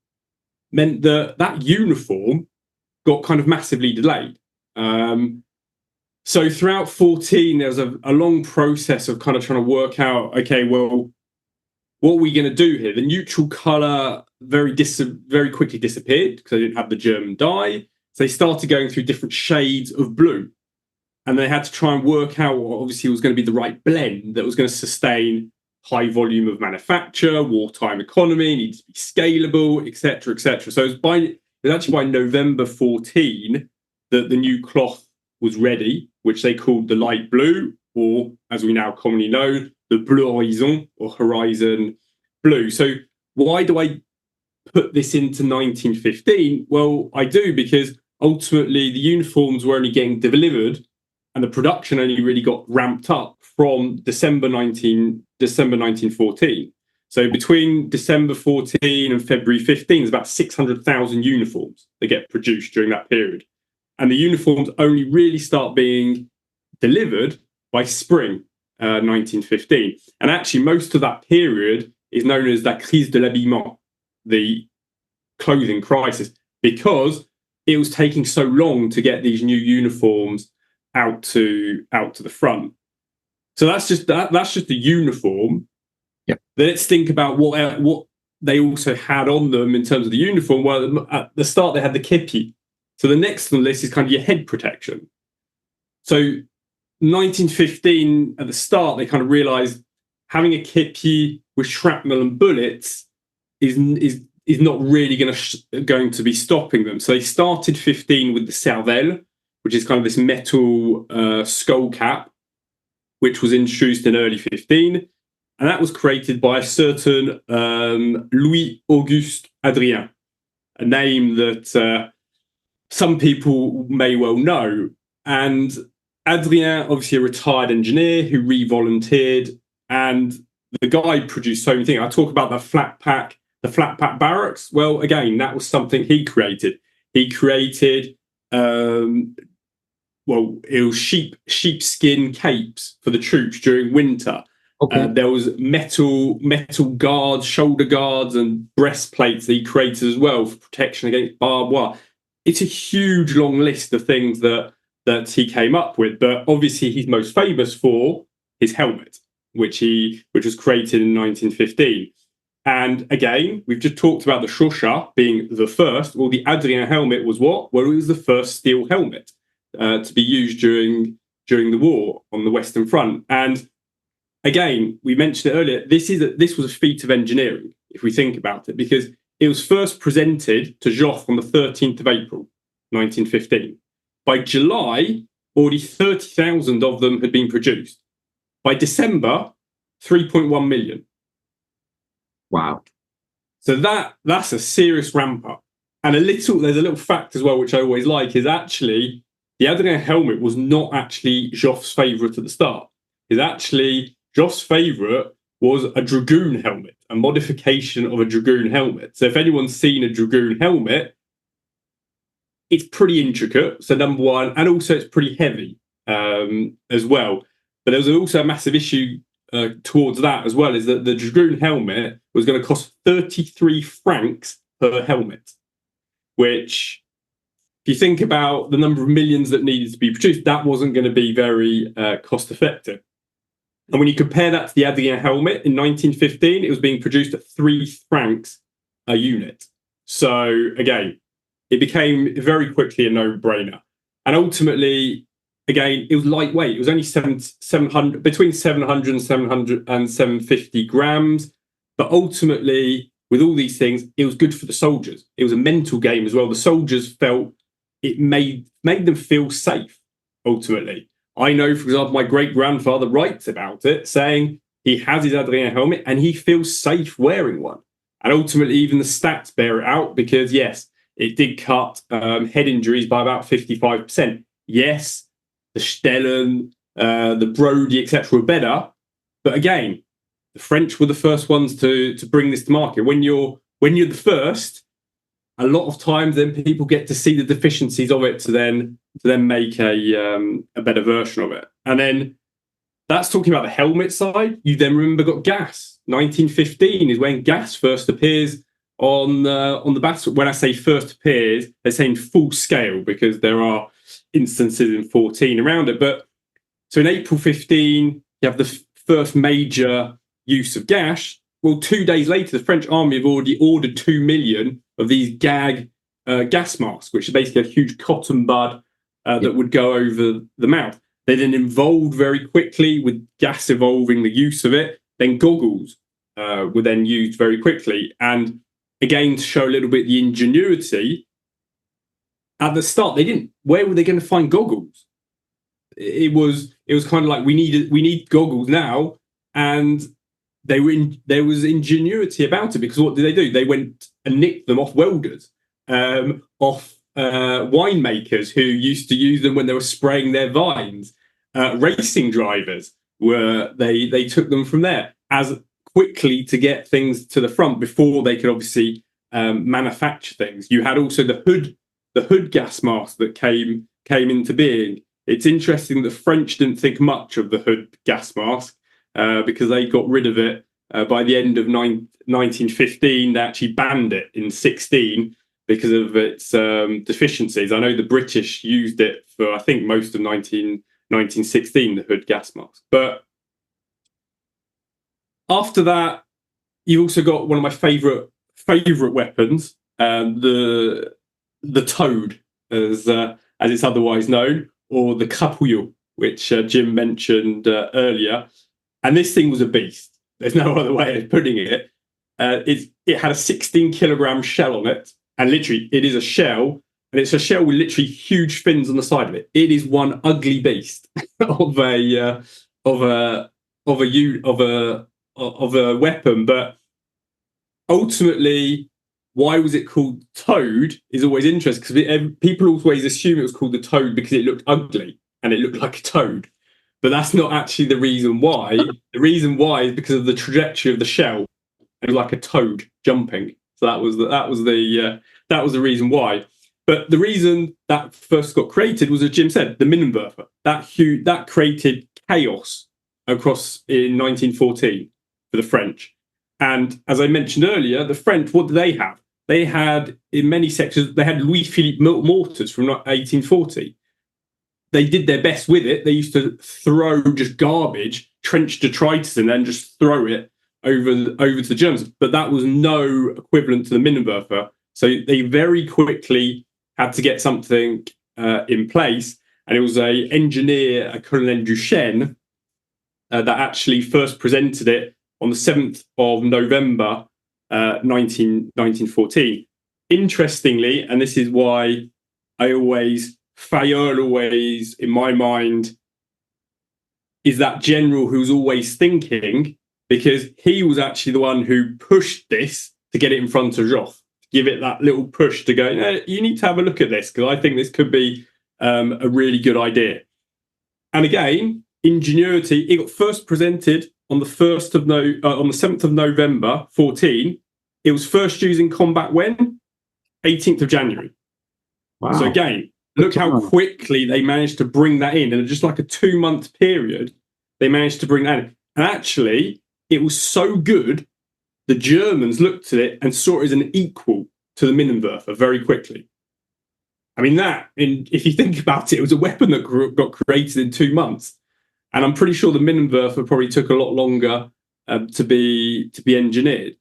meant that uniform got kind of massively delayed. So throughout 14, there was a long process of kind of trying to work out, okay, well, what are we going to do here? The neutral colour very quickly disappeared because they didn't have the German dye. So they started going through different shades of blue. And they had to try and work out what obviously was going to be the right blend that was going to sustain high volume of manufacture, wartime economy, needs to be scalable, etc., etc. So it was actually by November 14 that the new cloth was ready, which they called the light blue. or as we now commonly know, the bleu horizon or horizon blue. So why do I put this into 1915? Well, I do because ultimately the uniforms were only getting delivered and the production only really got ramped up from December 1914. So between December 14 and February 15, there's about 600,000 uniforms that get produced during that period. And the uniforms only really start being delivered by spring 1915. And actually, most of that period is known as la crise de l'habillement, the clothing crisis, because it was taking so long to get these new uniforms out to the front. So that's just the uniform. Yep. Then let's think about what they also had on them in terms of the uniform. Well, at the start they had the kepi. So the next on the list is kind of your head protection. So 1915 at the start they kind of realised having a kepi with shrapnel and bullets is not really going to be stopping them. So they started 15 with the cervelle, which is kind of this metal skull cap, which was introduced in early 15. And that was created by a certain Louis Auguste Adrien, a name that some people may well know. And Adrien, obviously a retired engineer who re-volunteered, and the guy produced so many things. I talk about the flat pack barracks. Well, again, that was something he created. He created, it was sheepskin capes for the troops during winter. Okay. There was metal guards, shoulder guards, and breastplates that he created as well for protection against barbed wire. It's a huge long list of things that he came up with, but obviously he's most famous for his helmet, which was created in 1915. And again, we've just talked about the Chauchat being the first. Well, the Adrien helmet was what? Well, it was the first steel helmet to be used during the war on the Western Front. And again, we mentioned it earlier, this was a feat of engineering, if we think about it, because it was first presented to Joffre on the 13th of April, 1915. By July, already 30,000 of them had been produced. By December, 3.1 million. Wow. So that's a serious ramp up. And there's a little fact as well, which I always like, is actually the Adrien helmet was not actually Joffre's favourite at the start. It's actually Joffre's favourite was a dragoon helmet, a modification of a dragoon helmet. So if anyone's seen a dragoon helmet, it's pretty intricate. So number one, and also it's pretty heavy as well. But there was also a massive issue towards that as well, is that the dragoon helmet was going to cost 33 francs per helmet, which, if you think about the number of millions that needed to be produced, that wasn't going to be very cost effective. And when you compare that to the Adrien helmet in 1915, it was being produced at 3 francs a unit. So again, it became very quickly a no-brainer. And ultimately, again, it was lightweight. It was only 700, between 700 and 750 grams. But ultimately, with all these things, it was good for the soldiers. It was a mental game as well. The soldiers felt it made them feel safe, ultimately. I know, for example, my great-grandfather writes about it, saying he has his Adrien helmet and he feels safe wearing one. And ultimately, even the stats bear it out, because, yes, it did cut head injuries by about 55%. Yes, the Stellen, the Brody, etc. were better. But again, the French were the first ones to bring this to market. When you're the first, a lot of times then people get to see the deficiencies of it to then make a better version of it. And then that's talking about the helmet side. You then remember got gas. 1915 is when gas first appears on the battle. When I say first appears, they're saying full scale, because there are instances in 14 around it. But so in April 15, you have the first major use of gas. Well, 2 days later, the French army have already ordered 2 million of these gag gas masks, which is basically a huge cotton bud that would go over the mouth. They then evolved very quickly with gas evolving the use of it. Then goggles were then used very quickly. And again, to show a little bit the ingenuity, at the start, where were they going to find goggles? it was kind of like we need goggles now, and there was ingenuity about it, because what did they do? They went and nicked them off welders, off winemakers who used to use them when they were spraying their vines. Racing drivers they took them from there as quickly to get things to the front before they could obviously manufacture things. You had also the hood gas mask that came into being. It's interesting that the French didn't think much of the hood gas mask because they got rid of it by the end of 1915. They actually banned it in 16 because of its deficiencies. I know the British used it for, I think, most of 1916, the hood gas mask. But after that, you've also got one of my favourite weapons, the toad, as it's otherwise known, or the Poilu, which Jim mentioned earlier. And this thing was a beast. There's no other way of putting it. It had a 16-kilogram shell on it, and literally, it is a shell, and it's a shell with literally huge fins on the side of it. It is one ugly beast of a weapon. But ultimately, why was it called Toad is always interesting, because people always assume it was called the Toad because it looked ugly and it looked like a toad. But that's not actually the reason why. The reason why is because of the trajectory of the shell. It was like a toad jumping. So that was the reason why. But the reason that first got created was, as Jim said, the Minenwerfer. That created chaos across in 1914 for the French. And as I mentioned earlier, the French, what did they have? They had, in many sections, they had Louis-Philippe mortars from 1840. They did their best with it. They used to throw just garbage, trench detritus, and then just throw it over to the Germans. But that was no equivalent to the Minenwerfer. So they very quickly had to get something in place. And it was an engineer, a Colonel Duchesne, that actually first presented it on the 7th of November, 1914. Interestingly, and this is why Fayolle always, in my mind, is that general who's always thinking, because he was actually the one who pushed this to get it in front of Joffre, to give it that little push to go, no, you need to have a look at this, because I think this could be a really good idea. And again, ingenuity. It got first presented on the 7th of November 14. It was first used in combat when 18th of January. Wow. So again, look how quickly they managed to bring that in just like a 2-month period. They managed to bring that in, and actually, it was so good. The Germans looked at it and saw it as an equal to the Minenwerfer very quickly. I mean, if you think about it, it was a weapon that got created in 2 months. And I'm pretty sure the Minenwerfer probably took a lot longer to be engineered.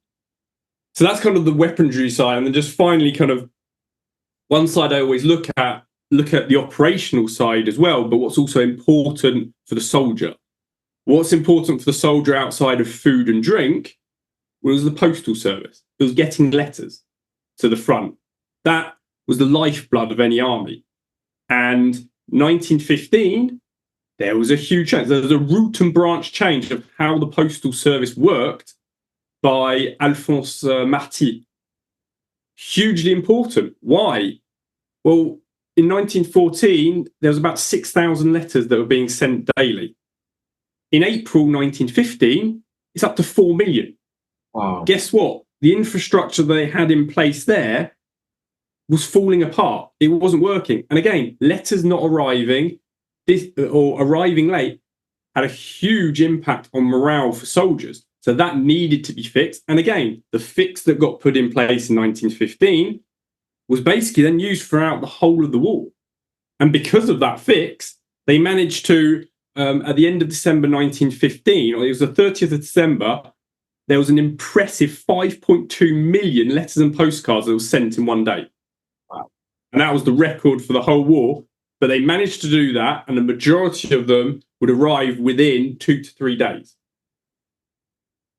So that's kind of the weaponry side. And then just finally, kind of one side I always look at the operational side as well, but what's also important for the soldier. What's important for the soldier outside of food and drink was the postal service. It was getting letters to the front. That was the lifeblood of any army. And 1915, there was a huge change. There was a root and branch change of how the postal service worked by Alphonse Marty. Hugely important. Why? Well, in 1914, there was about 6,000 letters that were being sent daily. In April 1915, it's up to 4 million. Wow. Guess what? The infrastructure they had in place there was falling apart. It wasn't working. And again, letters not arriving or arriving late had a huge impact on morale for soldiers. So that needed to be fixed. And again, the fix that got put in place in 1915 was basically then used throughout the whole of the war. And because of that fix, they managed to, at the end of December 1915, or it was the 30th of December, there was an impressive 5.2 million letters and postcards that were sent in one day. Wow. And that was the record for the whole war. But they managed to do that, and the majority of them would arrive within 2 to 3 days.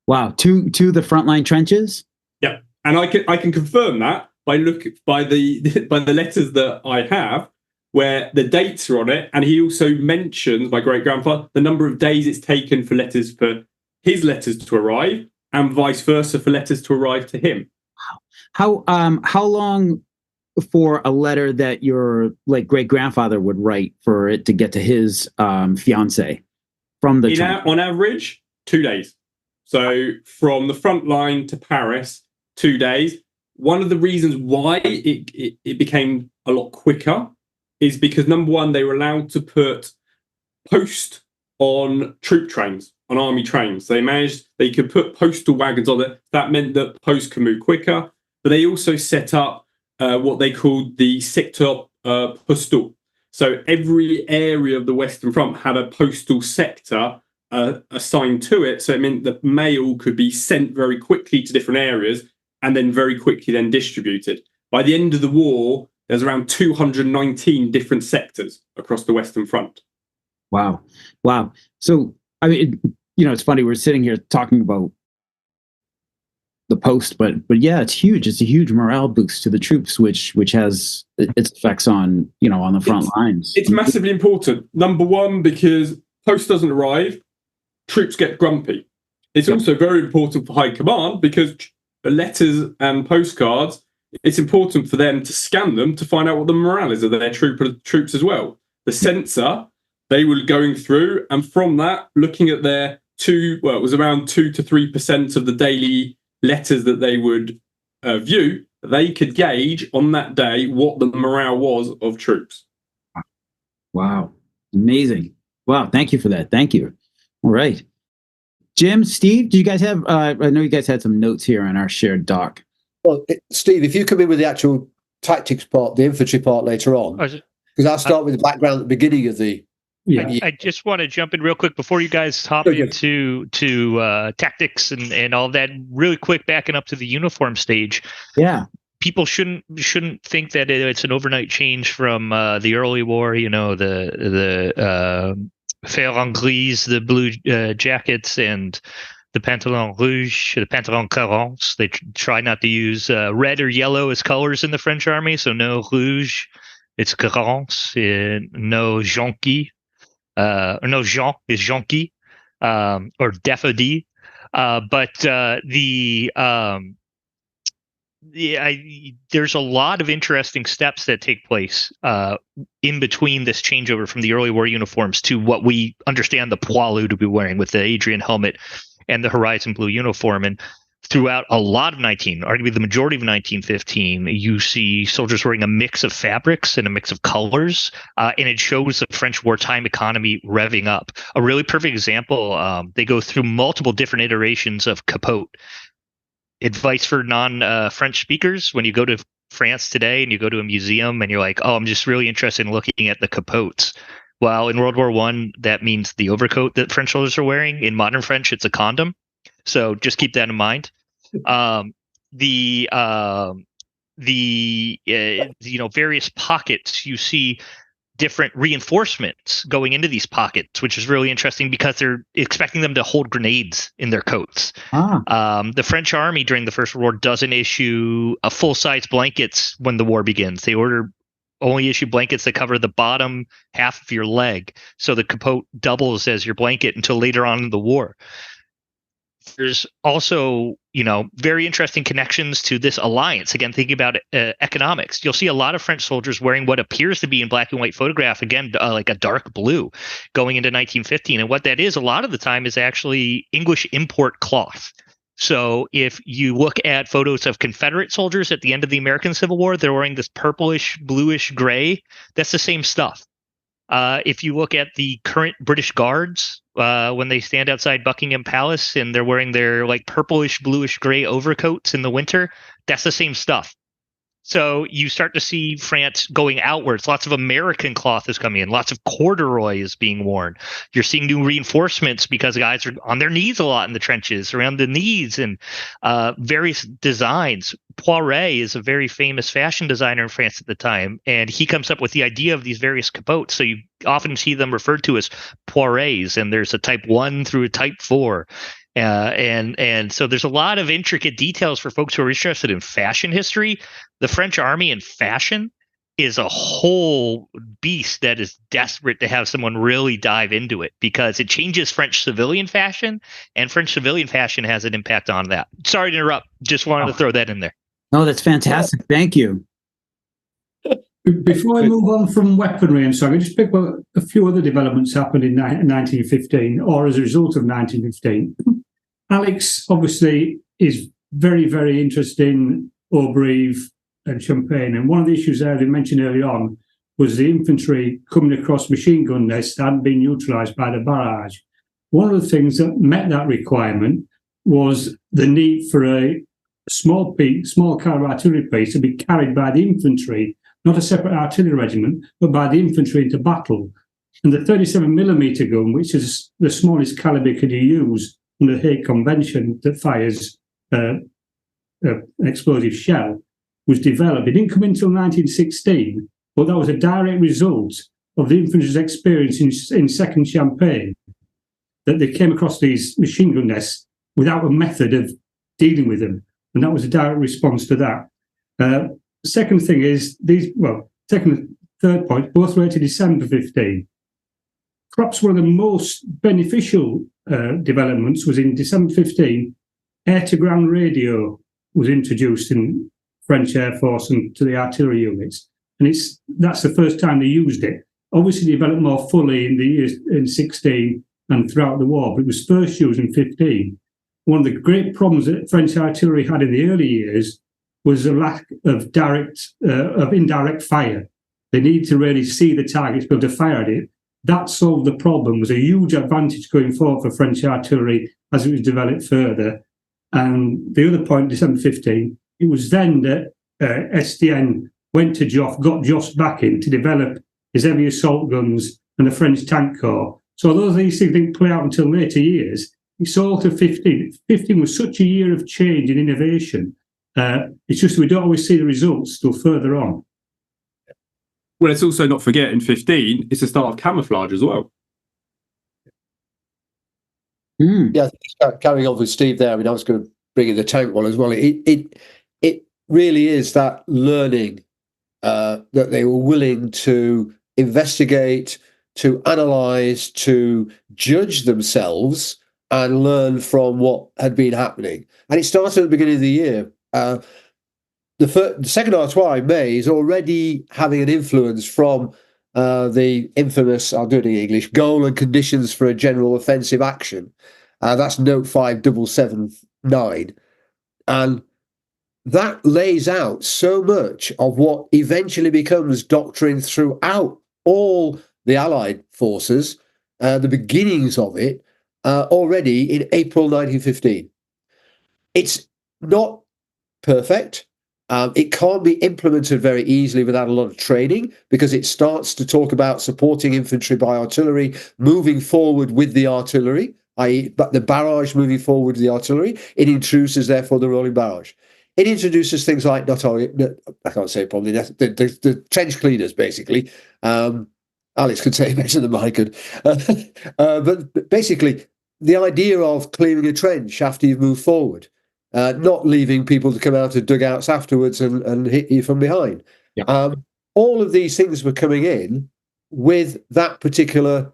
Wow, to the frontline trenches? Yeah, and I can confirm that by the letters that I have, where the dates are on it, and he also mentions, my great-grandfather, the number of days it's taken for his letters to arrive, and vice versa for letters to arrive to him. How long for a letter that your like great grandfather would write for it to get to his fiance from the on average 2 days. So from the front line to Paris, 2 days. One of the reasons why it became a lot quicker is because, number one, they were allowed to put post on troop trains, on army trains. They could put postal wagons on it. That meant that post could move quicker. But they also set up what they called the secteur postal. So every area of the Western Front had a postal sector assigned to it. So it meant that mail could be sent very quickly to different areas and then very quickly then distributed. By the end of the war, there's around 219 different sectors across the Western Front. Wow. So, I mean, it's funny, we're sitting here talking about the post, but yeah, it's huge. It's a huge morale boost to the troops, which has its effects on, on the front lines. It's massively important. Number one, because post doesn't arrive, troops get grumpy. It's also very important for high command because letters and postcards, it's important for them to scan them to find out what the morale is of their troops as well. The censor, they were going through, and from that, looking at it was around 2 to 3% of the daily letters that they would view, they could gauge on that day what the morale was of troops. Wow. Amazing. Wow. Thank you for that. Thank you. All right. Jim, Steve, do you guys have, I know you guys had some notes here on our shared doc. Well, Steve, if you come in with the actual tactics part, the infantry part later on, because I'll start with the background at the beginning of the... Yeah, I just want to jump in real quick before you guys hop into tactics and all of that. Really quick, backing up to the uniform stage. Yeah, people shouldn't think that it's an overnight change from the early war. The fer gris, the blue jackets, and the pantalon rouge, the pantalon carence. They try not to use red or yellow as colors in the French army, so no rouge, it's carence, no jonquille. Or no, Jean is jonquille, or daffodil. There's a lot of interesting steps that take place in between this changeover from the early war uniforms to what we understand the Poilu to be wearing with the Adrian helmet and the horizon blue uniform. And throughout a lot of arguably the majority of 1915, you see soldiers wearing a mix of fabrics and a mix of colors, and it shows the French wartime economy revving up. A really perfect example, they go through multiple different iterations of capote. Advice for non-French speakers: when you go to France today and you go to a museum and you're like, oh, I'm just really interested in looking at the capotes. Well, in World War I, that means the overcoat that French soldiers are wearing. In modern French, it's a condom. So just keep that in mind. Various pockets, you see different reinforcements going into these pockets, which is really interesting because they're expecting them to hold grenades in their coats. The French army during the First World War doesn't issue a full-size blankets when the war begins. They only issue blankets that cover the bottom half of your leg, so the capote doubles as your blanket until later on in the war. There's also, very interesting connections to this alliance. Again, thinking about economics, you'll see a lot of French soldiers wearing what appears to be in black and white photograph, again, like a dark blue going into 1915. And what that is a lot of the time is actually English import cloth. So if you look at photos of Confederate soldiers at the end of the American Civil War, they're wearing this purplish, bluish gray. That's the same stuff. If you look at the current British Guards, when they stand outside Buckingham Palace and they're wearing their like purplish, bluish gray overcoats in the winter, that's the same stuff. So you start to see France going outwards. Lots of American cloth is coming in. Lots of corduroy is being worn. You're seeing new reinforcements because guys are on their knees a lot in the trenches, around the knees, and various designs. Poiret is a very famous fashion designer in France at the time, and he comes up with the idea of these various capotes. So you often see them referred to as Poirets, and there's a type 1 through a type 4. And so there's a lot of intricate details for folks who are interested in fashion history. The French army and fashion is a whole beast that is desperate to have someone really dive into it, because it changes French civilian fashion, and French civilian fashion has an impact on that. Sorry to interrupt. Just wanted to throw that in there. Oh, that's fantastic. Thank you. Before I move on from weaponry and so on, I just pick up a few other developments happened in 1915, or as a result of 1915. Alex obviously is very, very interested in Auberive and Champagne, and one of the issues there they mentioned early on was the infantry coming across machine gun nests that hadn't been utilised by the barrage. One of the things that met that requirement was the need for a small caliber artillery piece to be carried by the infantry, not a separate artillery regiment, but by the infantry into battle. And the 37mm gun, which is the smallest caliber could you use under the Hague Convention that fires an explosive shell, was developed. It didn't come until 1916, but that was a direct result of the infantry's experience in Second Champagne, that they came across these machine gun nests without a method of dealing with them. And that was a direct response to that. Second thing is, second and third point, both were to December 15. Perhaps one of the most beneficial developments was in December 15, air-to-ground radio was introduced in French Air Force and to the artillery units. And that's the first time they used it. Obviously developed more fully in the years in 16 and throughout the war, but it was first used in 15. One of the great problems that French artillery had in the early years was a lack of indirect fire. They needed to really see the targets, be able to fire at it. That solved the problem. It was a huge advantage going forward for French artillery as it was developed further. And the other point, December 15, it was then that SDN went to Joff, got Joff's backing to develop his heavy assault guns and the French tank corps. So although these things didn't play out until later years, it's all to 15. 15 was such a year of change and innovation. It's just we don't always see the results till further on. Well, let's also not forget in 15, it's the start of camouflage as well. Yeah, carrying on with Steve there, I mean, I was going to bring in the tank one as well. It really is that learning that they were willing to investigate, to analyse, to judge themselves and learn from what had been happening. And it started at the beginning of the year. The second Artois in May is already having an influence from the infamous, I'll do it in English, goal and conditions for a general offensive action. That's note 5779. And that lays out so much of what eventually becomes doctrine throughout all the Allied forces, the beginnings of it, already in April 1915. It's not perfect. It can't be implemented very easily without a lot of training, because it starts to talk about supporting infantry by artillery, moving forward with the artillery, i.e. but the barrage moving forward with the artillery. It introduces, therefore, the rolling barrage. It introduces things like, not only, I can't say probably, the trench cleaners, basically. Alex could say it better than I could. But basically, the idea of clearing a trench after you've moved forward. Not leaving people to come out of dugouts afterwards and hit you from behind. Yeah. All of these things were coming in with that particular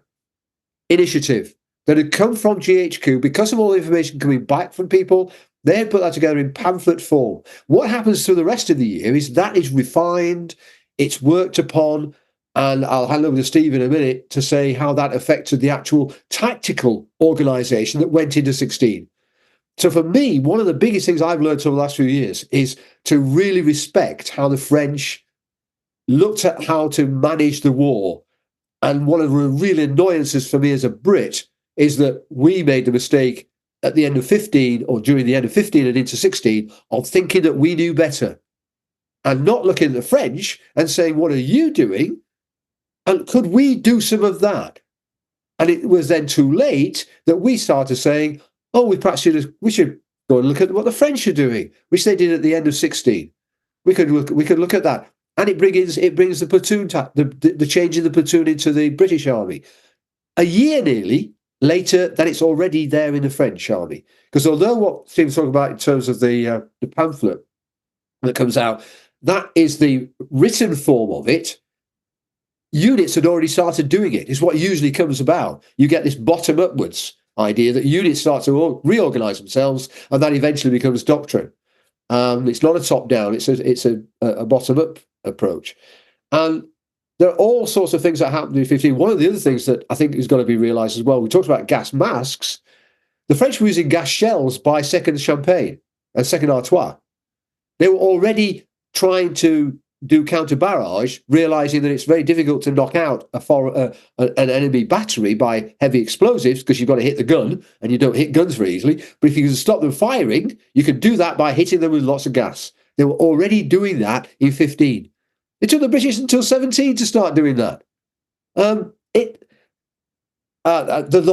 initiative that had come from GHQ because of all the information coming back from people. They had put that together in pamphlet form. What happens through the rest of the year is that is refined, it's worked upon, and I'll hand over to Steve in a minute to say how that affected the actual tactical organisation that went into 16. So for me, one of the biggest things I've learned over the last few years is to really respect how the French looked at how to manage the war. And one of the real annoyances for me as a Brit is that we made the mistake at the end of 15, or during the end of 15 and into 16, of thinking that we knew better and not looking at the French and saying, what are you doing? And could we do some of that? And it was then too late that we started saying, oh, we should go and look at what the French are doing, which they did at the end of 16. We could look at that, and it brings the platoon the change in the platoon into the British Army. A year nearly later, that it's already there in the French Army. Because although what Steve's talking about in terms of the pamphlet that comes out, that is the written form of it. Units had already started doing it. It's what usually comes about. You get this bottom upwards idea that units start to reorganize themselves, and that eventually becomes doctrine. It's not a top down; it's a bottom up approach. And there are all sorts of things that happened in 15. One of the other things that I think is going to be realized as well. We talked about gas masks. The French were using gas shells by Second Champagne and Second Artois. They were already trying to do counter barrage, realizing that it's very difficult to knock out an enemy battery by heavy explosives because you've got to hit the gun, and you don't hit guns very easily. But if you can stop them firing, you can do that by hitting them with lots of gas. They were already doing that in 15. It took the British until 17 to start doing that. The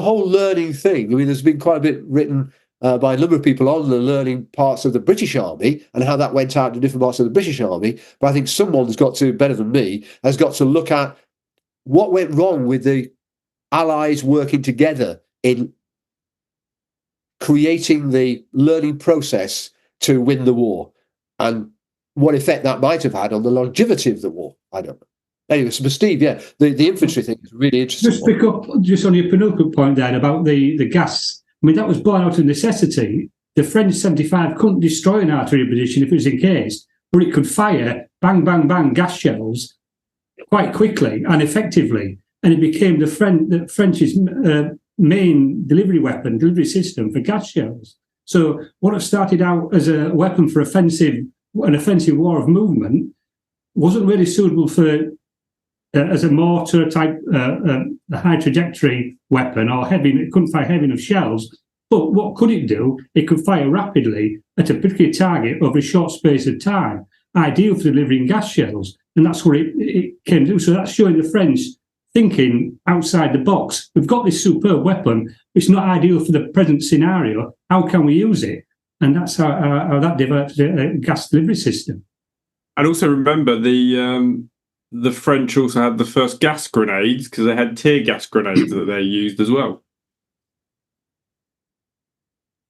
whole learning thing. I mean, there's been quite a bit written by a number of people on the learning parts of the British Army and how that went out to different parts of the British Army. But I think someone's got to, better than me, has got to look at what went wrong with the Allies working together in creating the learning process to win the war, and what effect that might have had on the longevity of the war. I don't know. Anyway, so Steve, yeah, the infantry thing is really interesting. Just pick up just on your Pinocchio point then about the gas. I mean, that was born out of necessity. The French 75 couldn't destroy an artillery position if it was encased, but it could fire bang, bang, bang gas shells quite quickly and effectively. And it became the French's main delivery system for gas shells. So what had started out as a weapon for an offensive war of movement wasn't really suitable for as a mortar type, a high trajectory weapon, or heavy. It couldn't fire heavy enough shells. But what could it do? It could fire rapidly at a particular target over a short space of time, ideal for delivering gas shells. And that's where it came to. So that's showing the French thinking outside the box. We've got this superb weapon. It's not ideal for the present scenario. How can we use it? And that's how that developed a gas delivery system. And also remember the French also had the first gas grenades because they had tear gas grenades that they used as well.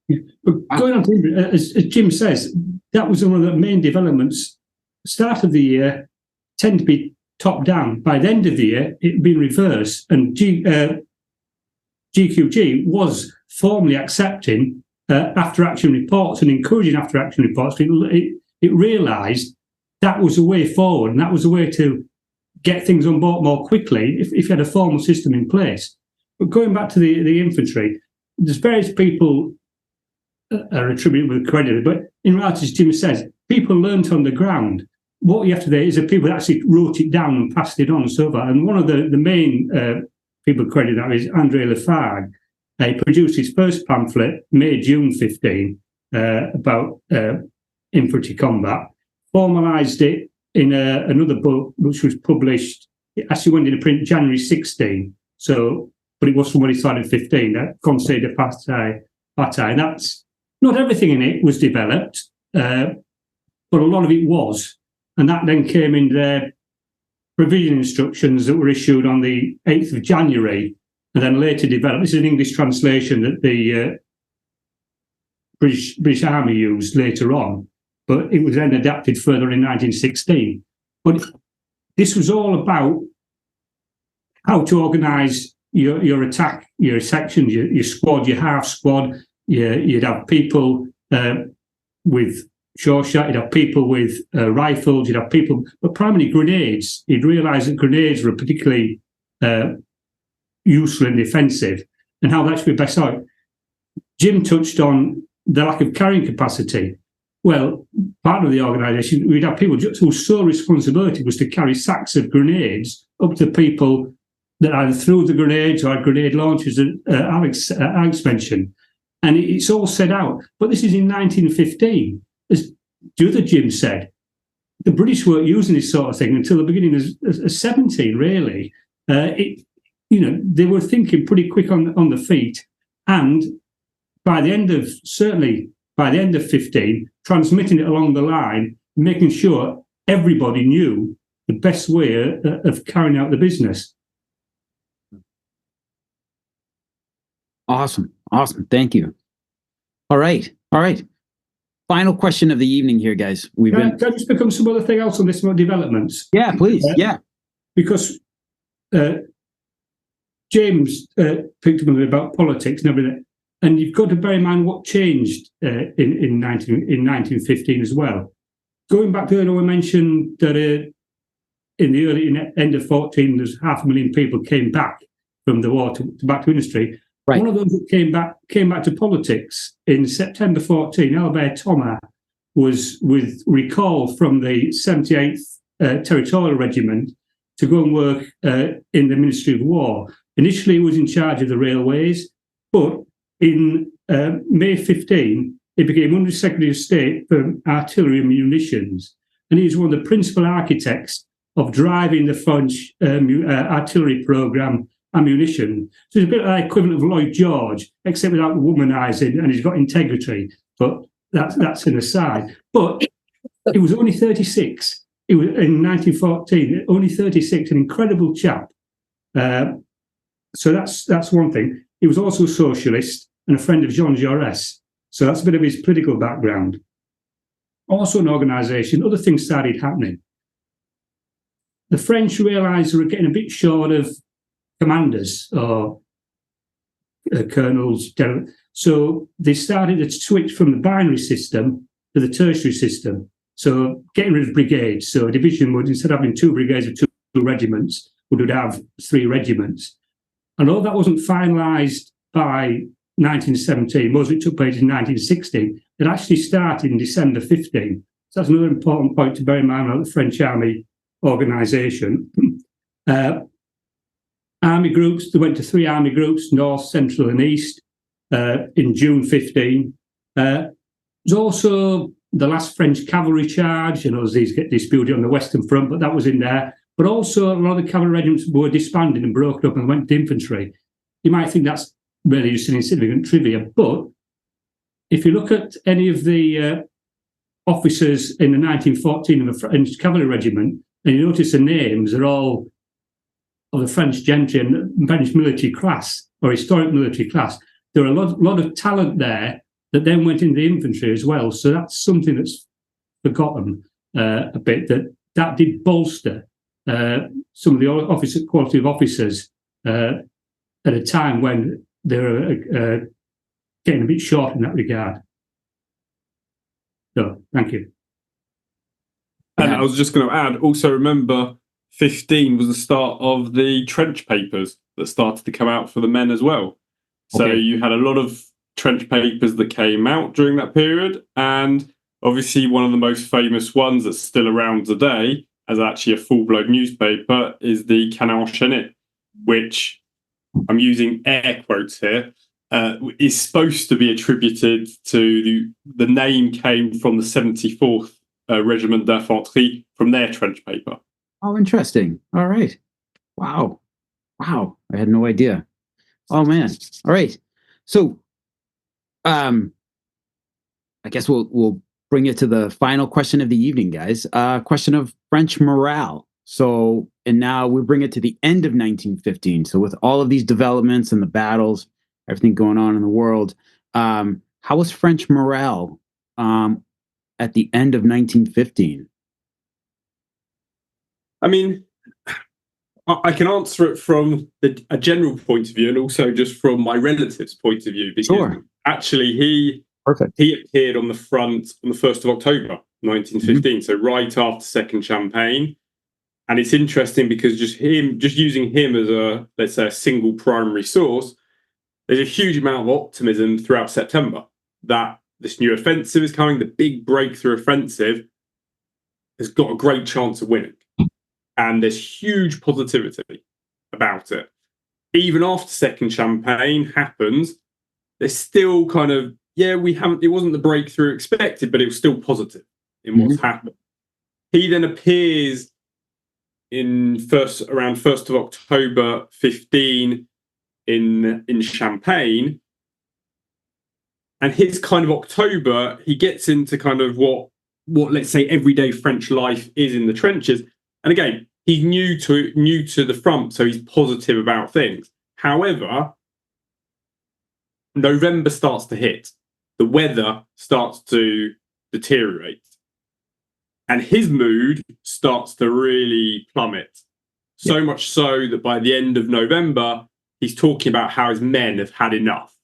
Yeah. But going on to, as Jim says, that was one of the main developments. Start of the year tend to be top down. By the end of the year, it had been reversed, and GQG was formally accepting after action reports and encouraging after action reports. It realised that was a way forward, and that was a way to get things on board more quickly if you had a formal system in place. But going back to the infantry, there's various people are attributed with credit, but in reality, as Jim says, people learnt on the ground. What you have to do is that people that actually wrote it down and passed it on and so forth. And one of the main people credited that is André Lafargue. He produced his first pamphlet, May-June 15, about infantry combat, formalised it in another book which was published, it actually went into print January 16, but it was from when he started 15, Conseil de Bataille. And that's, not everything in it was developed, but a lot of it was. And that then came in their provision instructions that were issued on the 8th of January, and then later developed. This is an English translation that the British Army used later on, but it was then adapted further in 1916. But this was all about how to organise your attack, your sections, your squad, your half squad. You'd have people with Chauchat, you'd have people with rifles, you'd have people, but primarily grenades. You'd realise that grenades were particularly useful and defensive, and how that should be best out. Jim touched on the lack of carrying capacity. Well, part of the organisation, we'd have people whose sole responsibility was to carry sacks of grenades up to people that either threw the grenades or had grenade launchers that Alex mentioned. And it's all set out. But this is in 1915. As the other Jim said, the British weren't using this sort of thing until the beginning of 17, really. They were thinking pretty quick on the feet. And by the end of 15, transmitting it along the line, making sure everybody knew the best way of carrying out the business. Awesome. Thank you. All right. final question of the evening here, guys. Can I just become some other thing else on this about developments? Yeah, please. Yeah. Because James picked up a bit about politics and everything, and you've got to bear in mind what changed in 1915 as well. Going back to earlier, we mentioned that in the end of 14, there's 500,000 people came back from the war back to industry. Right. One of those that came back to politics in September 14. Albert Thomas was recalled from the 78th Territorial Regiment to go and work in the Ministry of War. Initially, he was in charge of the railways, but in May 15, he became Under Secretary of State for Artillery and Munitions, and he was one of the principal architects of driving the French artillery programme ammunition. So it's a bit like equivalent of Lloyd George, except without womanising, and he's got integrity. But that's an aside. But he was only 36. He was in 1914, only 36, an incredible chap. So that's one thing. He was also a socialist and a friend of Jean Jaurès. So that's a bit of his political background. Also an organisation, other things started happening. The French realised they were getting a bit short of commanders or colonels. So they started to switch from the binary system to the tertiary system. So getting rid of brigades. So a division would, instead of having 2 brigades of 2 regiments, would have 3 regiments. And all that wasn't finalised by 1917. Most of it took place in 1916. It actually started in December 15. So that's another important point to bear in mind about the French army organisation. Army groups, they went to 3 army groups, North, Central and East, in June 15. There's also the last French cavalry charge, and as these get disputed on the Western Front, but that was in there. But also a lot of the cavalry regiments were disbanded and broken up and went to infantry. You might think that's really just an insignificant trivia, but if you look at any of the officers in the 1914 of the French cavalry regiment, and you notice the names are all of the French gentry and French military class or historic military class, there are a lot of talent there that then went into the infantry as well. So that's something that's forgotten a bit, that did bolster some of the quality of officers at a time when they were getting a bit short in that regard. So, thank you. And I was just going to add, also remember, 15 was the start of the trench papers that started to come out for the men as well. So you had a lot of trench papers that came out during that period. And obviously one of the most famous ones that's still around today as actually a full-blown newspaper is the Canard Enchaîné, which I'm using air quotes here, is supposed to be attributed to the name came from the 74th Regiment d'Infanterie from their trench paper. Oh, interesting. All right. Wow. I had no idea. Oh man. All right. So, I guess we'll bring it to the final question of the evening, guys. Question of French morale. So, and now we bring it to the end of 1915. So, with all of these developments and the battles, everything going on in the world, how was French morale at the end of 1915? I mean, I can answer it from a general point of view and also just from my relative's point of view. Because actually he appeared on the front on the 1st of October, 1915, so right after Second Champagne. And it's interesting because just using him as a, let's say, a single primary source, there's a huge amount of optimism throughout September that this new offensive is coming, the big breakthrough offensive has got a great chance of winning. And there's huge positivity about it. Even after Second Champagne happens, there's still kind of, it wasn't the breakthrough expected, but it was still positive in what's happened. He then appears around 1st of October 15 in Champagne. And his kind of October, he gets into kind of what let's say everyday French life is in the trenches. And again, he's new to the front, so he's positive about things. However, November starts to hit. The weather starts to deteriorates. And his mood starts to really plummet. So much so that by the end of November, he's talking about how his men have had enough.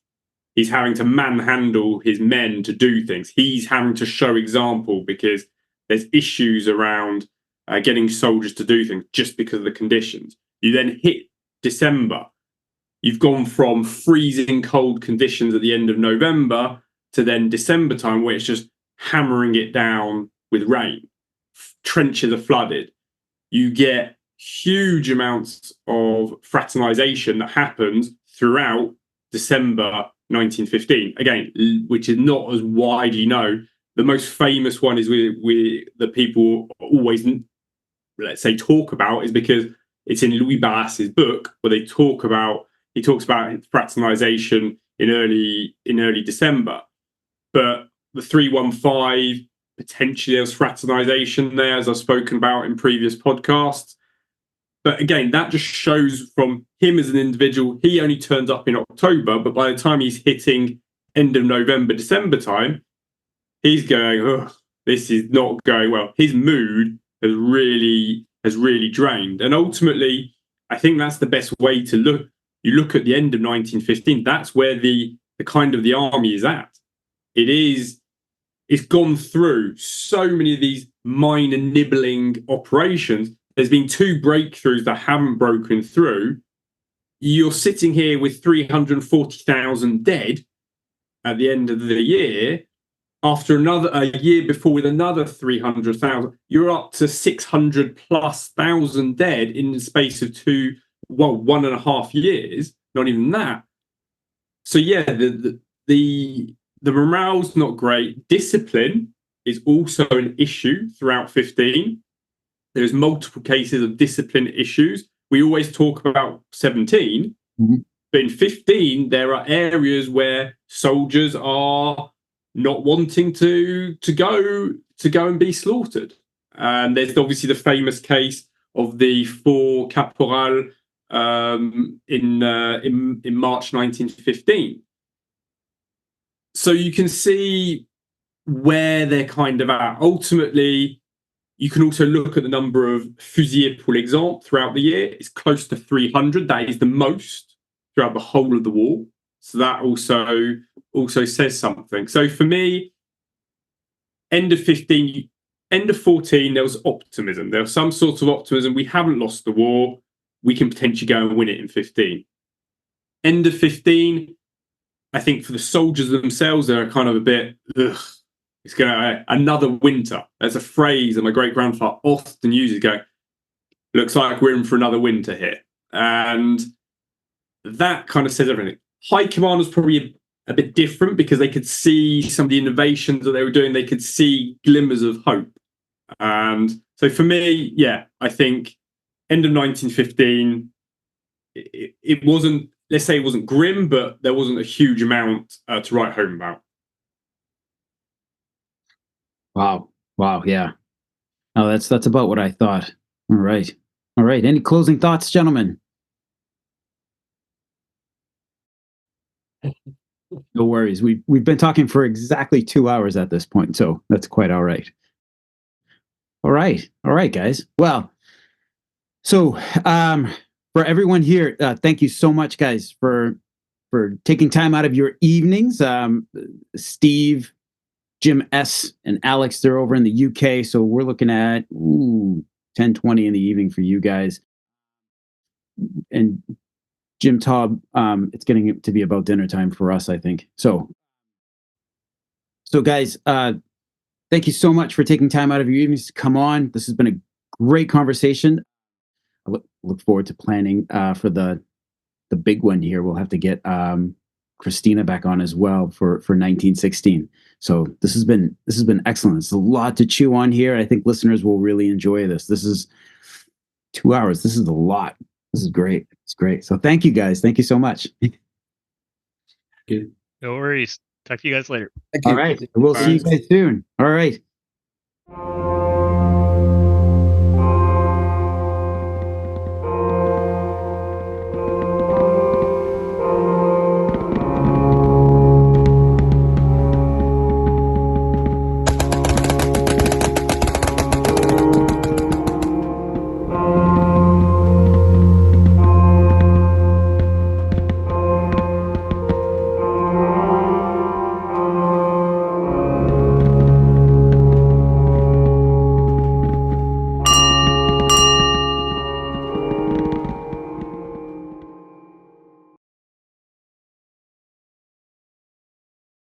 He's having to manhandle his men to do things. He's having to show example because there's issues around getting soldiers to do things just because of the conditions. You then hit December. You've gone from freezing cold conditions at the end of November to then December time where it's just hammering it down with rain. Trenches are flooded. You get huge amounts of fraternization that happens throughout December 1915. Again, which is not as widely known. The most famous one is with the people always, let's say, talk about is because it's in Louis Barras's book where he talks about fraternization in early December. But the 315, potentially there was fraternization there, as I've spoken about in previous podcasts. But again, that just shows from him as an individual, he only turns up in October, but by the time he's hitting end of November, December time, he's going, oh, this is not going well. His mood has really drained. And ultimately, I think that's the best way to look. You look at the end of 1915, that's where the kind of the army is at. It's gone through so many of these minor nibbling operations. There's been 2 breakthroughs that haven't broken through. You're sitting here with 340,000 dead at the end of the year. After a year before with another 300,000, you're up to 600,000+ dead in the space of 1.5 years. Not even that. So yeah, the morale's not great. Discipline is also an issue throughout 15. There's multiple cases of discipline issues. We always talk about 17, but in 15, there are areas where soldiers are not wanting to go and be slaughtered. And there's obviously the famous case of the 4 caporal in March 1915. So you can see where they're kind of at. Ultimately, you can also look at the number of fusillés pour l'exemple throughout the year. It's close to 300. That is the most throughout the whole of the war. So that also says something. So for me, end of 15, end of 14, there was optimism. There was some sort of optimism. We haven't lost the war. We can potentially go and win it in 15. End of 15, I think for the soldiers themselves, they're kind of a bit, ugh. It's going to another winter. That's a phrase that my great-grandfather often uses, going, looks like we're in for another winter here. And that kind of says everything. High command was probably a bit different because they could see some of the innovations that they were doing. They could see glimmers of hope. And so for me, yeah, I think end of 1915, it wasn't, let's say it wasn't grim, but there wasn't a huge amount to write home about. Wow. Yeah. Oh, that's about what I thought. All right. Any closing thoughts, gentlemen? No worries. We've been talking for exactly 2 hours at this point, so that's quite all right. All right, guys. Well, so for everyone here, thank you so much, guys, for taking time out of your evenings. Steve, Jim S, and Alex, they're over in the UK, so we're looking at 10:20 in the evening for you guys. And Jim Taub, it's getting to be about dinner time for us, I think. So guys, thank you so much for taking time out of your evenings to come on. This has been a great conversation. I look forward to planning for the big one here. We'll have to get Christina back on as well for 1916. So this has been excellent. It's a lot to chew on here. I think listeners will really enjoy this. This is 2 hours. This is a lot. This is great. It's great. So thank you guys. Thank you so much. No worries. Talk to you guys later. Thank you. All right. We'll see you guys soon. All right.